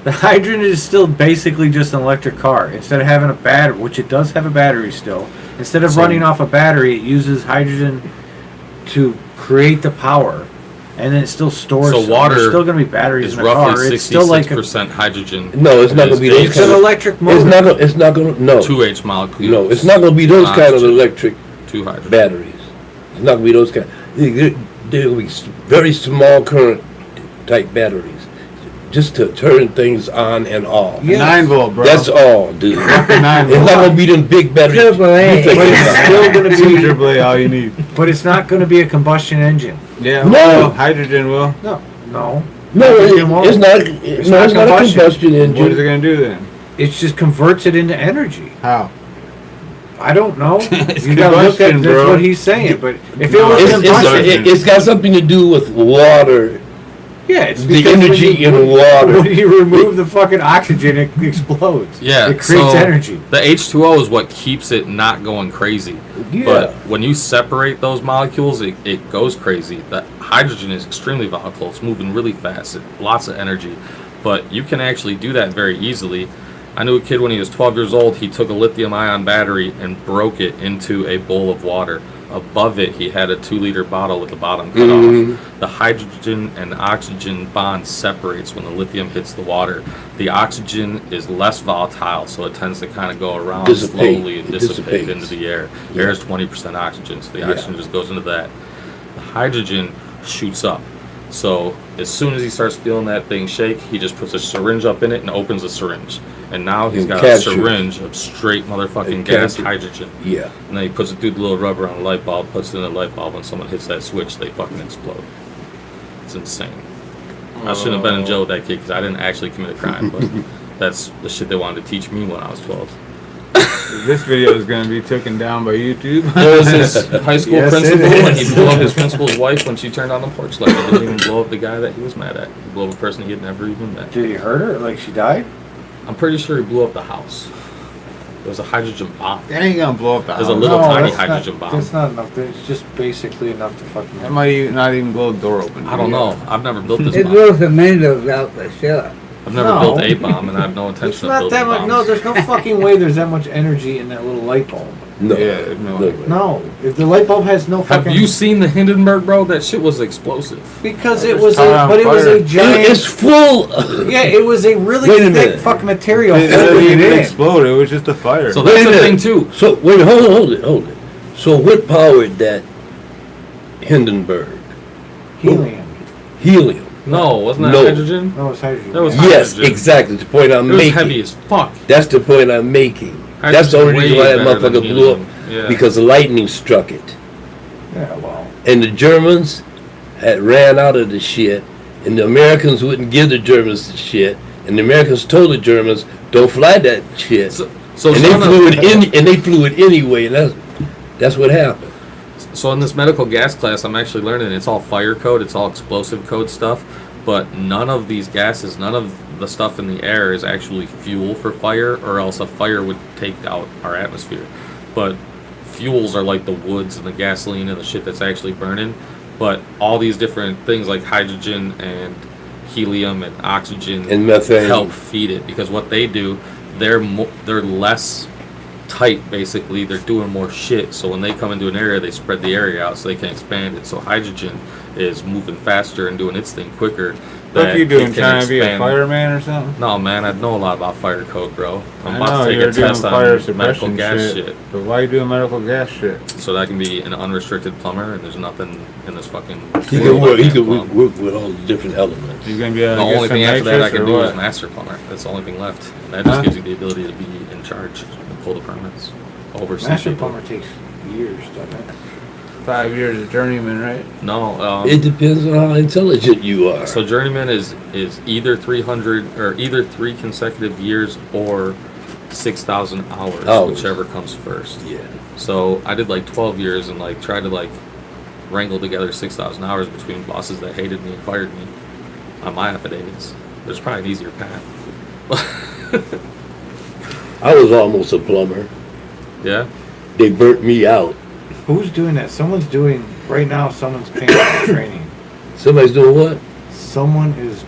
The hydrogen is still basically just an electric car. Instead of having a battery, which it does have a battery still, instead of So- running off a battery, it uses hydrogen to create the power, and then it still stores. So some. water There's still going to be batteries is in the car. roughly It's still like 66% hydrogen. No, it's not gonna be those it's kind an of. electric motor. It's not gonna. No. 2H molecules. No, it's not gonna be those kind of Oxygen. electric 2 hydrogen. batteries. It's not gonna be those kind. They're gonna be very small current type batteries, just to turn things on and off. Yeah. 9-volt, bro. That's all, dude. It's 9-volt. not gonna be them big batteries. Triple A. you think But it's about. still going to Two be. AAA, all you need. But it's not going to be a combustion engine. Yeah, No. well, hydrogen will. No. No, Hydrogen won't. it's not. It's No, not it's not a combustion. combustion What is it engine. gonna do then? It just converts it into energy. How? I don't know. It's You gotta look at combustion, that's bro. what he's saying. But if it No, was It's, combustion, it's got something to do with water. yeah, it's The because energy when in water. When you remove the fucking oxygen, it explodes. Yeah, it creates so energy. The H2O is what keeps it not going crazy. Yeah. But when you separate those molecules, it goes crazy. The hydrogen is extremely volatile. It's moving really fast. Lots of energy. But you can actually do that very easily. I knew a kid when he was 12 years old, he took a lithium-ion battery and broke it into a bowl of water. Above it, he had a 2-liter bottle with the bottom cut off. The hydrogen and oxygen bond separates when the lithium hits the water. The oxygen is less volatile, so it tends to kind of go around Dissipate. slowly and It dissipate dissipates. into the air. Yeah. Air is 20% oxygen, so the Yeah. oxygen just goes into that. The hydrogen shoots up. So as soon as he starts feeling that thing shake, he just puts a syringe up in it and opens the syringe. And now he's And got captures. a syringe of straight motherfucking And gas capture. hydrogen. Yeah. And then he puts it through the little rubber on the light bulb, puts it in the light bulb. When someone hits that switch, they fucking explode. It's insane. I shouldn't have been in jail with that kid because I didn't actually commit a crime, but that's the shit they wanted to teach me when I was 12. This video is gonna be taken down by YouTube. There was his high school Yes, it principal, and he is. blew up his principal's wife when she turned on the porch light. He didn't even blow up the guy that he was mad at. He blew up a person he had never even met. Did he hurt her? Like she died? I'm pretty sure he blew up the house. There was a hydrogen bomb. That ain't gonna blow up the There's a house. little tiny that's hydrogen not, bomb. That's not enough. It's just basically enough to fucking. That might not even blow the door open. I don't know. I've never built this It bomb. blew some windows out for sure. I've never No. built a bomb, and I have no It's intention of not building that much. bombs. No, there's no fucking way there's that much energy in that little light bulb. No. Yeah, no way. No, if the light bulb has no Have fucking. you seen the Hindenburg, bro? That shit was explosive. Because It's it was, caught on but it was a fire. giant. It's full. Yeah, it was a really Wait a thick minute. fucking material. It holding didn't it even in. explode. It was just a fire. So Wait that's a the thing minute. too. So wait, hold it. So what powered that Hindenburg? Helium. Helium. No, wasn't that No. hydrogen? No, it's hydrogen. That was Yeah. Yes, hydrogen. exactly. The point I'm It was making. heavy as fuck. That's the point I'm making. That's the only Hydrogen's reason why way that better than motherfucker blew up helium. Yeah. because the lightning struck it. Yeah, well. And the Germans had ran out of the shit, and the Americans wouldn't give the Germans the shit, and the Americans told the Germans, "Don't fly that shit." So and they flew it anyway. And that's what happened. So in this medical gas class, I'm actually learning it's all fire code, it's all explosive code stuff, but none of these gases, none of the stuff in the air is actually fuel for fire, or else a fire would take out our atmosphere. But fuels are like the woods and the gasoline and the shit that's actually burning. But all these different things like hydrogen and helium and oxygen And methane. help feed it, because what they do, they're less tight, basically. They're doing more shit, so when they come into an area, they spread the area out so they can expand it. So hydrogen is moving faster and doing its thing quicker. What you it doing, can trying to be a expand. fireman or something? No, man, I know a lot about fire code, bro. I'm I about know, to take you're a doing test fire on medical suppression gas shit, But why you doing medical gas shit? so that I can be an unrestricted plumber, and there's nothing in this fucking He world could work. I He can't could plumb. work with all the different elements. You gonna be The able to only get some thing after that I nitrous can or do is what? master plummer. That's the only thing left. And that just Huh? gives you the ability to be in charge and pull the permits. Oversee Master people. plumber takes years, doesn't it? 5 years of journeyman, right? No, It depends on how intelligent you are. so journeyman is either 300 or either 3 consecutive years or 6,000 hours, Hours. whichever comes first. Yeah. So I did like 12 years and like tried to like wrangle together 6,000 hours between bosses that hated me and fired me on my affidavits. There's probably an easier path. I was almost a plumber. Yeah. They burnt me out. Who's doing that? Someone's doing right now. Someone's paying for training. Somebody's doing what? Someone is.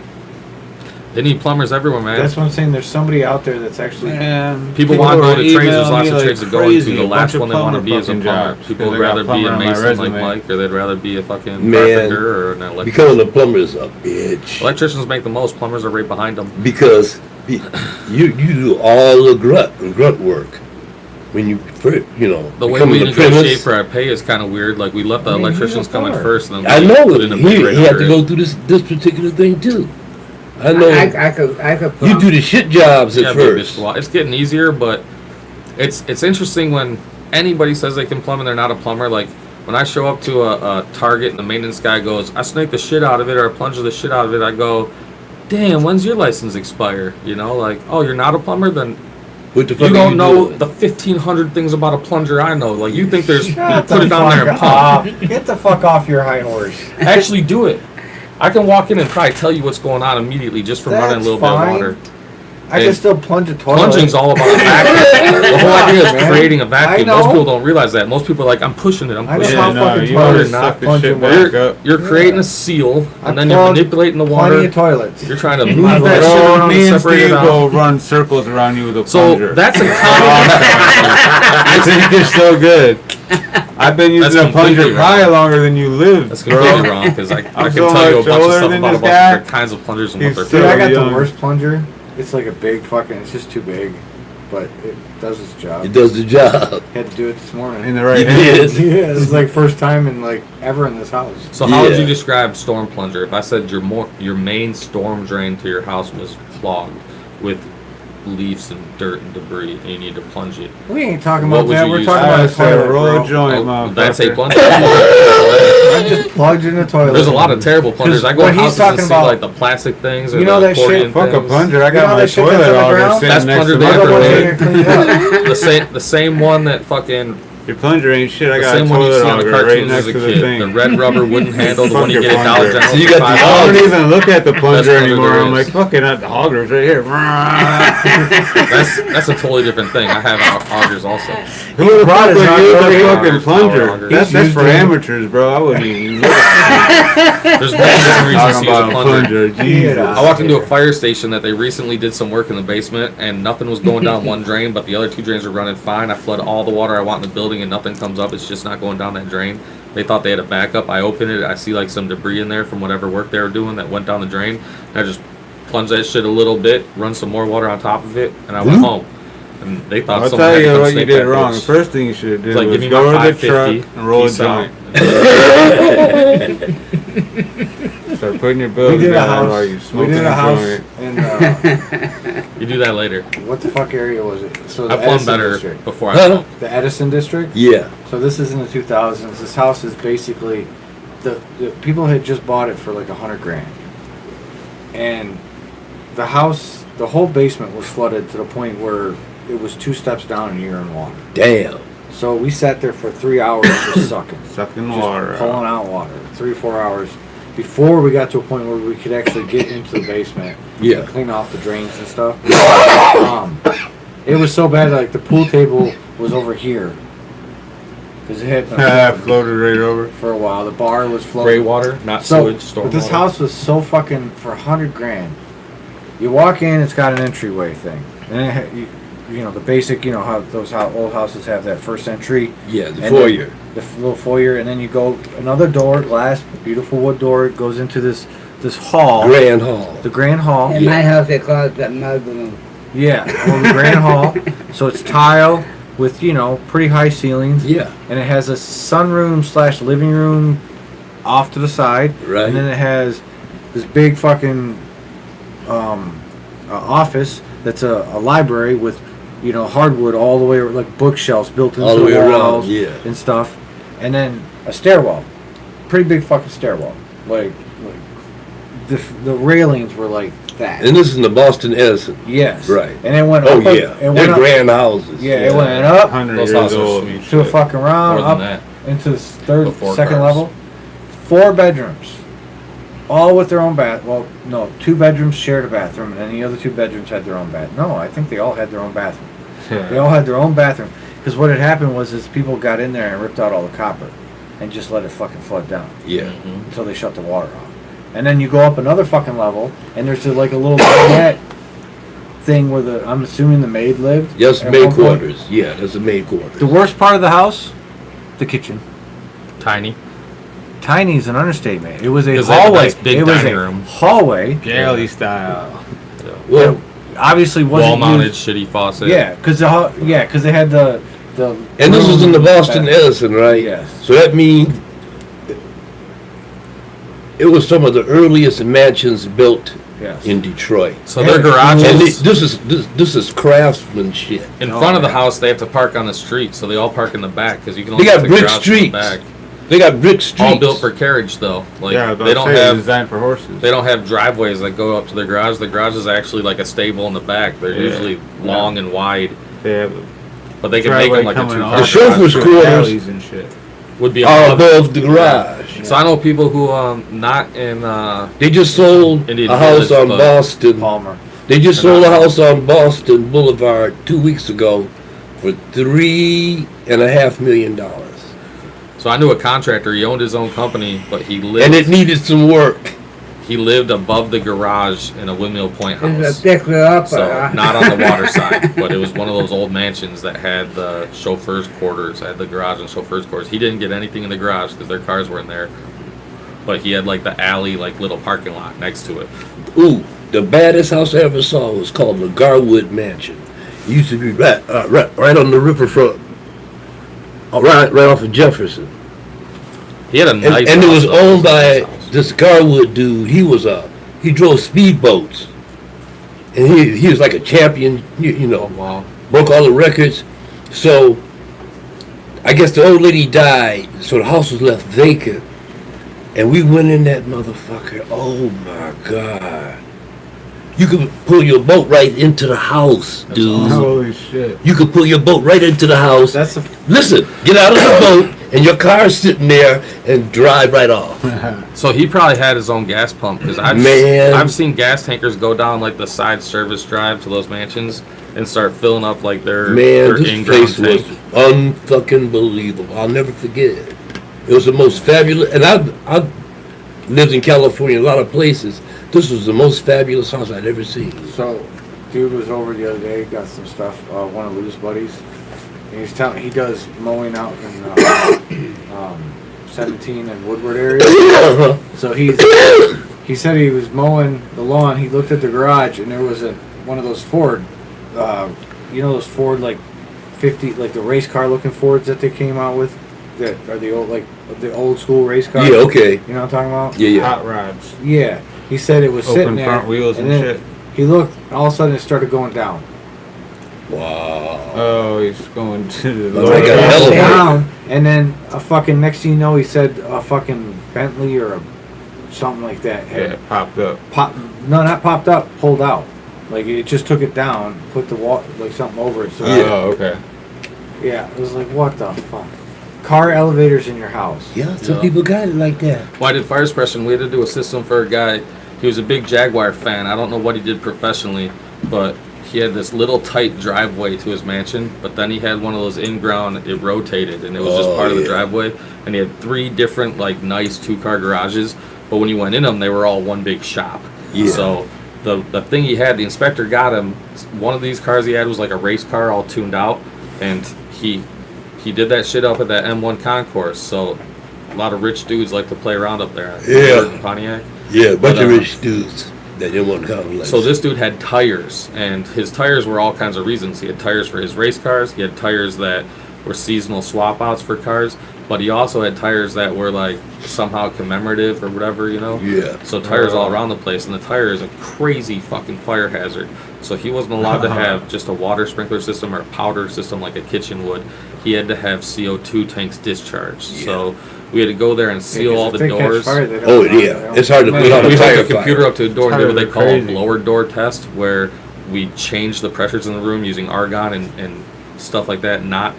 They need plumbers everywhere, man. That's what I'm saying. There's somebody out there that's actually. Man, People want to go are to trades. There's emailing lots me of like trades to go crazy, into. The a last bunch of one they want to plumber be is a fucking plumber. jobs, People 'cause would I got rather be plumber a on my mason like resume. Mike, or they'd rather be a fucking Man, carpenter or an electrician. Becoming a plumber is a bitch. Electricians make the most. Plumbers are right behind them. Because you do all the grunt work. When you The way become we an negotiate apprentice. for our pay is kind of weird. Like we let the I mean, electricians he's a come in plumber. first, and then I we know put it. in a He big rate had of to it. go through this particular thing too. I know. I could You plumb. do the shit jobs at Yeah, be a bitch first. to watch. It's getting easier, but it's interesting when anybody says they can plumb and they're not a plumber. Like when I show up to a Target and the maintenance guy goes, "I snake the shit out of it," or "I plunge the shit out of it," I go, "Damn, when's your license expire?" You know, like, "Oh, you're not a plumber, then What the fuck you are don't know doing? the 1,500 things about a plunger I know." Like you think there's you Shut put the it down there and fuck pump. off. Get the fuck off your hind horse. Actually, do it. I can walk in and probably tell you what's going on immediately just from running a That's little bit fine. of water. I can still plunge a toilet. Plunging's all about a vacuum. The whole idea is Man. creating a vacuum. I know. Most people don't realize that. Most people are like, I'm pushing it, I'm I know pushing how it. fucking you toilets always not suck the plunging shit water. back up. You're creating a seal, I and then you're plugged manipulating the Plenty water. of toilets. You're trying to move My that bad. shit Bro, around me and and separate Steve it go out. run circles around you with a So plunger. that's a common. I think you're so good. I've been using That's a plunger completely probably wrong. longer than you lived, That's bro. completely wrong because I can I'm tell so you a much bunch of older stuff than about a this bunch guy. of different kinds of plungers and what He's they're Dude, for. I got young. the worst plunger. It's like a big fucking. It's just too big, but it does its job. It does the job. Had to do it this morning. In the right You hand. did. Yeah, this is like first time in like ever in this house. So how would Yeah. you describe storm plunger? If I said your main storm drain to your house was clogged with leaves and dirt and debris, and you need to plunge it. We ain't talking What about would that. you We're use? talking I about a would say toilet, roll bro. a joint, Oh, motherfucker. that's a plunger. I just plugged in the toilet. There's a lot of terrible plungers. I go What to he's houses and talking see about- like the plastic things or You know the that shit? accordion Fuck a things. plunger. I You know got my that shit that's toilet on the auger ground? sitting That's next plunger to they my ever Another one made. here cleaned up. The same one that fucking Your plunger ain't shit. I the got a same one you toilet see on the auger right cartoons next as a to the kid. thing. The red rubber wooden handle, the Fuck one you your get at Dollar plunger. General. So you for got the $5. I don't even look at the plunger plunger anymore. there I'm is. like, fucking, the auger's right here. That's a totally different thing. I have augers also. Who the brought fuck his would auger use over a here. fucking Power plunger? auger. That's He's for used to- amateurs, bro. I wouldn't even look There's many different reasons talking to use a about a plunger. plunger. Jesus. I walked into a fire station that they recently did some work in the basement, and nothing was going down one drain, but the other two drains were running fine. I flood all the water I want in the building, and nothing comes up. It's just not going down that drain. They thought they had a backup. I open it, I see like some debris in there from whatever work they were doing that went down the drain. And I just plunged that shit a little bit, run some more water on top of it, and I went home. And they thought I'll someone tell had to you come what you snake did that wrong. The bitch. first thing you should have did It's like, was give me go my to the truck 550, and roll a peace out. joint. Start putting your We bills did a down while you house. We smoking did a house joint. in You do that later. what the fuck area was it? So the I plumb Edison better district. before I Huh? plumb. The Edison district. Yeah. So this is in the 2000s. This house is basically the people had just bought it for like $100,000, and the house, the whole basement was flooded to the point where it was 2 steps down and you're in water. Damn. So we sat there for 3 hours just sucking Sucking just water. pulling out water. 3 or 4 hours before we got to a point where we could actually get into the basement. Yeah. And clean off the drains and stuff. It was so bad, like the pool table was over here. Because it had been Floated right over. for a while. The bar was Gray floating. water, not So, sewage, storm but this water. house was so fucking for $100,000. You walk in, it's got an entryway thing, and it you know the basic, you know how those old houses have that first entry. Yeah, the and foyer. then the little foyer, and then you go another door, glass, beautiful wood door. It goes into this hall, Grand Hall. the grand hall. In my house, they call it the mud room. Yeah, well, the grand hall. So it's tile with pretty high ceilings. Yeah. And it has a sunroom / living room off to the side. Right. And then it has this big fucking office that's a library with hardwood all the way, like bookshelves built into All the way around, walls yeah. and stuff, and then a stairwell, pretty big fucking stairwell, like the railings were like that. And this is in the Boston Edison. Yes. Right. And it went Oh up. yeah. It went They're up, grand houses. yeah, it went up 100 Those years houses are old. sweet. to a fucking round, More than up that. into the third, Before second cars. level. 4 bedrooms, all with their own bath. Well, no, 2 bedrooms shared a bathroom, and then the other 2 bedrooms had their own bath. No, I think they all had their own bathroom. They all had their own bathroom. Because what had happened was people got in there and ripped out all the copper, and just let it fucking flood down Yeah. until they shut the water off. And then you go up another fucking level, and there's like a little net thing where I'm assuming the maid lived. Yes, at maid one point. quarters. Yeah, that's the maid quarters. The worst part of the house, the kitchen. Tiny. Tiny is an understatement. It was a Because they have a hallway. nice big it was dining a room. hallway. Galley style. Well, Obviously wasn't Wall-mounted used- shitty faucet. Yeah, because they had the. and this was in the room Boston that- Edison, right? Yes. So that means it was some of the earliest mansions built Yes. in Detroit. So their Yeah. garages, And this is craftsmanship. in Oh, front of the yeah. house, they have to park on the street, so they all park in the back because you can They only got get the brick garage from the streets. back. They got brick streets. All built for carriage, though. Like Yeah, they don't it's have designed for horses. they don't have driveways that go up to their garage. The garage is actually like a stable in the back. They're Yeah. usually long and wide, They have but they can make them like a coming two off car. The chauffeur's through quarters alleys and shit. Would be are above it. above the garage. So I know people who not in They just sold Indian a house Village, on but- Boston. Palmer. They just sold a house on Boston Boulevard 2 weeks ago for $3.5 million. So I knew a contractor. He owned his own company, but he lived And it needed some work. he lived above the garage in a Windmill Point It's a house. stickler up. So not on the water side, but it was one of those old mansions that had the chauffeur's quarters, had the garage and chauffeur's quarters. He didn't get anything in the garage because their cars were in there, but he had like the alley, like little parking lot next to it. Ooh, the baddest house I ever saw was called the Garwood Mansion. It used to be right on the riverfront, right off of Jefferson. He had a nice And it was house, though. owned by Nice house. this Garwood dude. He drove speedboats, and he was like a champion. You know, Oh, wow. broke all the records. So I guess the old lady died, so the house was left vacant, and we went in that motherfucker. Oh my god! You could pull your boat right into the house, dude. Holy shit. You could pull your boat right into the house. That's a Listen, get out of the boat, and your car's sitting there, and drive right off. So he probably had his own gas pump because Man. I've seen gas tankers go down like the side service drive to those mansions and start filling up like their Man, this in-ground place was tank. unfucking believable. I'll never forget it. It was the most fabulous, and I've lived in California, a lot of places. This was the most fabulous house I'd ever seen. So, dude was over the other day, got some stuff, one of Lou's buddies, and he's telling, he does mowing out in 17 and Woodward area. So he said he was mowing the lawn, he looked at the garage, and there was one of those Ford, those Ford like 50, like the race car looking Fords that they came out with, that are the old school race cars. Yeah, okay. You know what I'm talking about? Yeah, yeah. Hot rods. Yeah. He said it was sitting Open there. front wheels and then shit. He looked, and all of a sudden it started going down. Wow. Oh, he's going to the Like Like an it went elevator. down, And then a fucking next thing you know, he said a fucking Bentley or something like that had popped up. No, not popped up, pulled out. Like it just took it down, put the like something over it. So Oh, okay. yeah, it was like what the fuck. Car elevators in your house. Yeah, some people got it like that. Well, I did fire suppression. We had to do a system for a guy. He was a big Jaguar fan. I don't know what he did professionally, but he had this little tight driveway to his mansion. But then he had one of those in-ground, it rotated, and it was just part of the driveway. And he had 3 different, like, nice 2-car garages. But when you went in them, they were all one big shop. Yeah. So the thing he had, the inspector got him. One of these cars he had was like a race car, all tuned out, and he did that shit up at that M1 concourse. So a lot of rich dudes like to play around up there. Yeah. In Pontiac. Yeah, a bunch of rich dudes that didn't want to come. So this dude had tires, and his tires were all kinds of reasons. He had tires for his race cars. He had tires that were seasonal swap outs for cars. But he also had tires that were like somehow commemorative or whatever, you know? Yeah. So tires all around the place, and the tire is a crazy fucking fire hazard. So he wasn't allowed to have just a water sprinkler system or a powder system like a kitchen would. He had to have CO2 tanks discharged. Yeah. So we had to go there and seal all the doors. Oh yeah, it's hard to put on a We tire hooked a computer fire. up to the door and did what they call Crazy. a blower door test, where we changed the pressures in the room using argon and stuff like that, not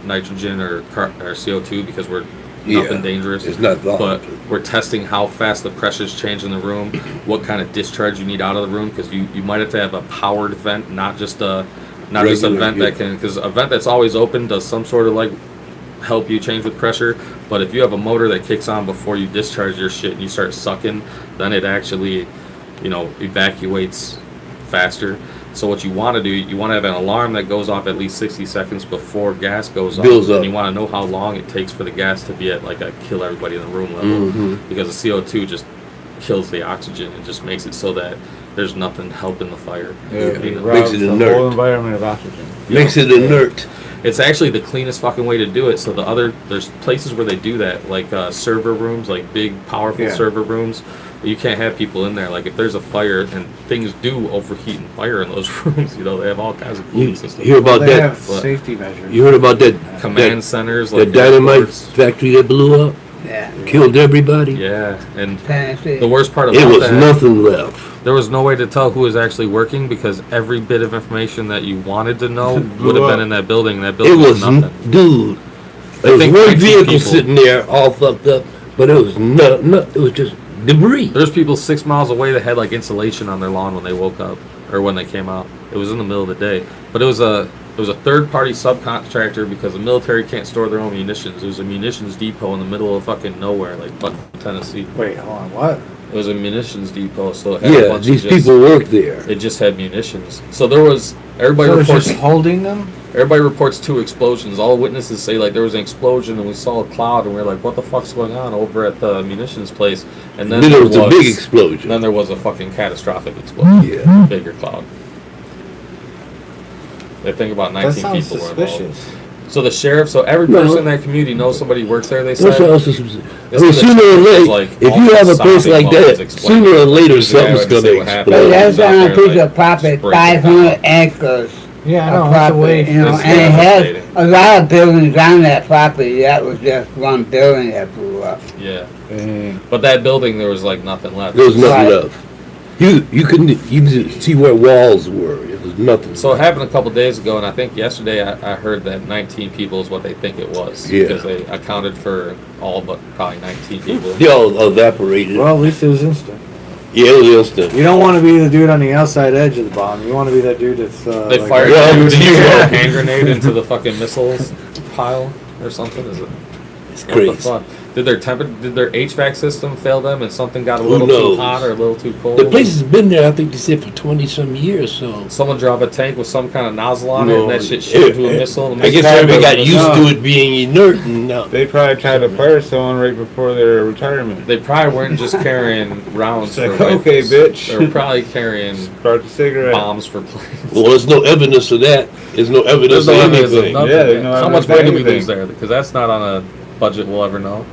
nitrogen or CO2 because we're nothing dangerous. It's not volatile. But we're testing how fast the pressures change in the room, what kind of discharge you need out of the room, because you might have to have a powered vent, not just a vent that can, because a vent that's always open does some sort of like help you change with pressure. But if you have a motor that kicks on before you discharge your shit and you start sucking, then it actually, evacuates faster. So what you want to do, you want to have an alarm that goes off at least 60 seconds before gas goes off. Builds up. And you want to know how long it takes for the gas to be at like a kill everybody in the room level. Because the CO2 just kills the oxygen and just makes it so that there's nothing helping the fire. Yeah, You know? Makes it the inert. whole environment of oxygen. Makes it inert. It's actually the cleanest fucking way to do it. So there's places where they do that, like server rooms, like big, powerful server rooms. You can't have people in there. Like if there's a fire, and things do overheat and fire in those rooms, they have all kinds of cooling You systems. hear about They that? have safety measures. You heard about that Command centers, that like dynamite airports. factory that blew up, Yeah. killed everybody? Yeah, and Tennessee. the worst part It about was that, nothing left. there was no way to tell who was actually working because every bit of information that you wanted to know would have been in that building. And that It building was nothing. dude. There was think one 19 vehicle people. sitting there all fucked up, but it was it was just debris. There's people 6 miles away that had like insulation on their lawn when they woke up or when they came out. It was in the middle of the day, but it was a third-party subcontractor because the military can't store their own munitions. It was a munitions depot in the middle of fucking nowhere, like Tennessee. Wait, hold on, what? It was a munitions depot, so it had a Yeah, bunch these of just, people work there. It just had munitions. So there was everybody So it's reports. just holding them? Everybody reports 2 explosions. All witnesses say like there was an explosion and we saw a cloud and we were like, what the fuck's going on over at the munitions place? And then There was a big explosion. Then there was a fucking catastrophic explosion. Yeah. Bigger cloud. They think about That 19 sounds people were involved. suspicious. So the sheriff, so every person in that community knows somebody works there, they say. What's else is, I This mean, is sooner or the- later, like, if you have a place like that, explaining. sooner or later Usually I something's would going say to what happened. But explode. that's Out on a there, piece like, of property, breaking 500 down. acres. Yeah, I of know, it's a property, way. and It's it has devastating. a lot of buildings on that property. That was just one building that blew up. Yeah. Dang. But that building, there was like nothing left. There was nothing Right. left. You couldn't see where walls were. It was nothing. So it happened a couple days ago, and I think yesterday I heard that 19 people is what they think it was. Yeah. Because they accounted for all but probably 19 people. They all evaporated. Well, at least it was instant. Yeah, it was instant. You don't want to be the dude on the outside edge of the bomb. You want to be that dude that's. They like fired Yeah, a dude and he yeah. threw a hand grenade into the fucking missiles pile or something. Is it? It's What the crazy. fuck? Did their HVAC system fail them and something got a Who little too knows? hot or a little too cold? The place has been there, I think they said, for 20-some years, so. Someone dropped a tank with some kind of nozzle on it No, and that shit shot into a it- missile. And I guess missile everybody got goes used up. to it being inert and now. They probably tried to fire someone right before their retirement. They probably weren't just carrying rounds It's for like, okay, rifles. bitch. They were probably carrying Start the cigarette. bombs for planes. Well, there's no evidence of that. There's no evidence There's no of evidence of anything. nothing. Yeah, there's no How evidence much of money did we anything. lose there? Because that's not on a budget we'll ever know.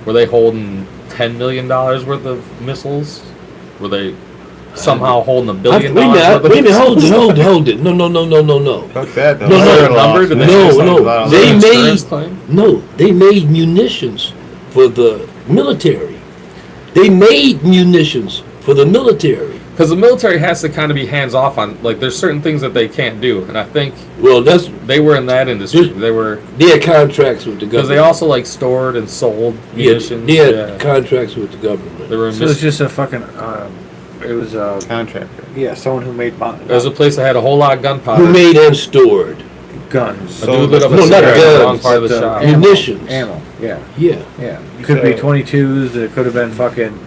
Were they holding $10 million worth of missiles? Were they somehow holding $1 Wait a billion. minute, hold it. No. Fuck that. No, no, number to No, they insurance made claim? they made munitions for the military. They made munitions for the military. Because the military has to kind of be hands off on, like, there's certain things that they can't do, and I think Well, they were in that industry. They had contracts with the government. Because they also like stored and sold munitions. They had contracts with the government. They were So it's just a fucking. It was a Contractor. someone who made There was a place that had a whole lot of gunpowder. Who made and stored guns. A dude lit up a No, not cigarette in the guns, wrong part of the but, shop. munitions. Ammo. Yeah. Yeah. Yeah. It could be 22s. It could have been fucking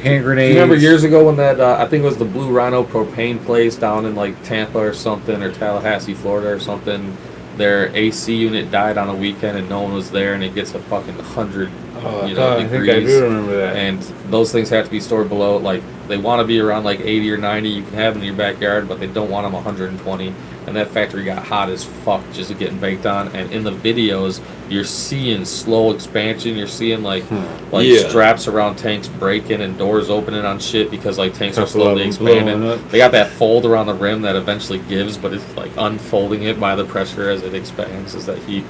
hand Do grenades. you remember years ago when that, I think it was the Blue Rhino propane place down in like Tampa or something, or Tallahassee, Florida or something, their AC unit died on a weekend and no one was there, and it gets a fucking 100 I think I degrees. do remember that. And those things have to be stored below, like, they want to be around like 80 or 90. You can have them in your backyard, but they don't want them 120. And that factory got hot as fuck just getting baked on. And in the videos, you're seeing slow expansion. You're seeing like Yeah. straps around tanks breaking and doors opening on shit because like tanks are Couple of slowly them blowing expanding. up. They got that fold around the rim that eventually gives, but it's like unfolding it by the pressure as it expands, as that heat,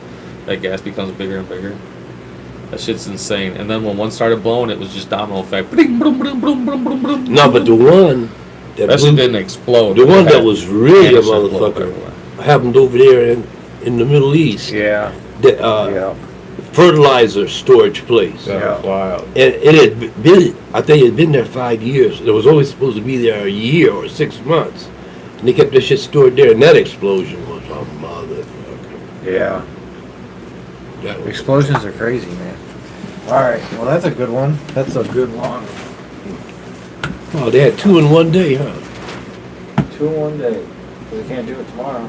that gas becomes bigger and bigger. That shit's insane. And then when one started blowing, it was just domino effect. Bring, brum, brum, brum, brum, brum, brum. No, but the one That shit didn't explode. the one It had that was really a canister blow motherfucker everywhere. happened over there in the Middle East. Yeah. The, Yeah. fertilizer storage place. That was wild. And it had been, I think it had been there 5 years. It was always supposed to be there a year or 6 months. And they kept this shit stored there, and that explosion was a motherfucker. Yeah. That was, Explosions are crazy, man. All right. Well, that's a good one. That's a good long. oh, they had 2 in one day, huh? 2 in one day. We can't do it tomorrow.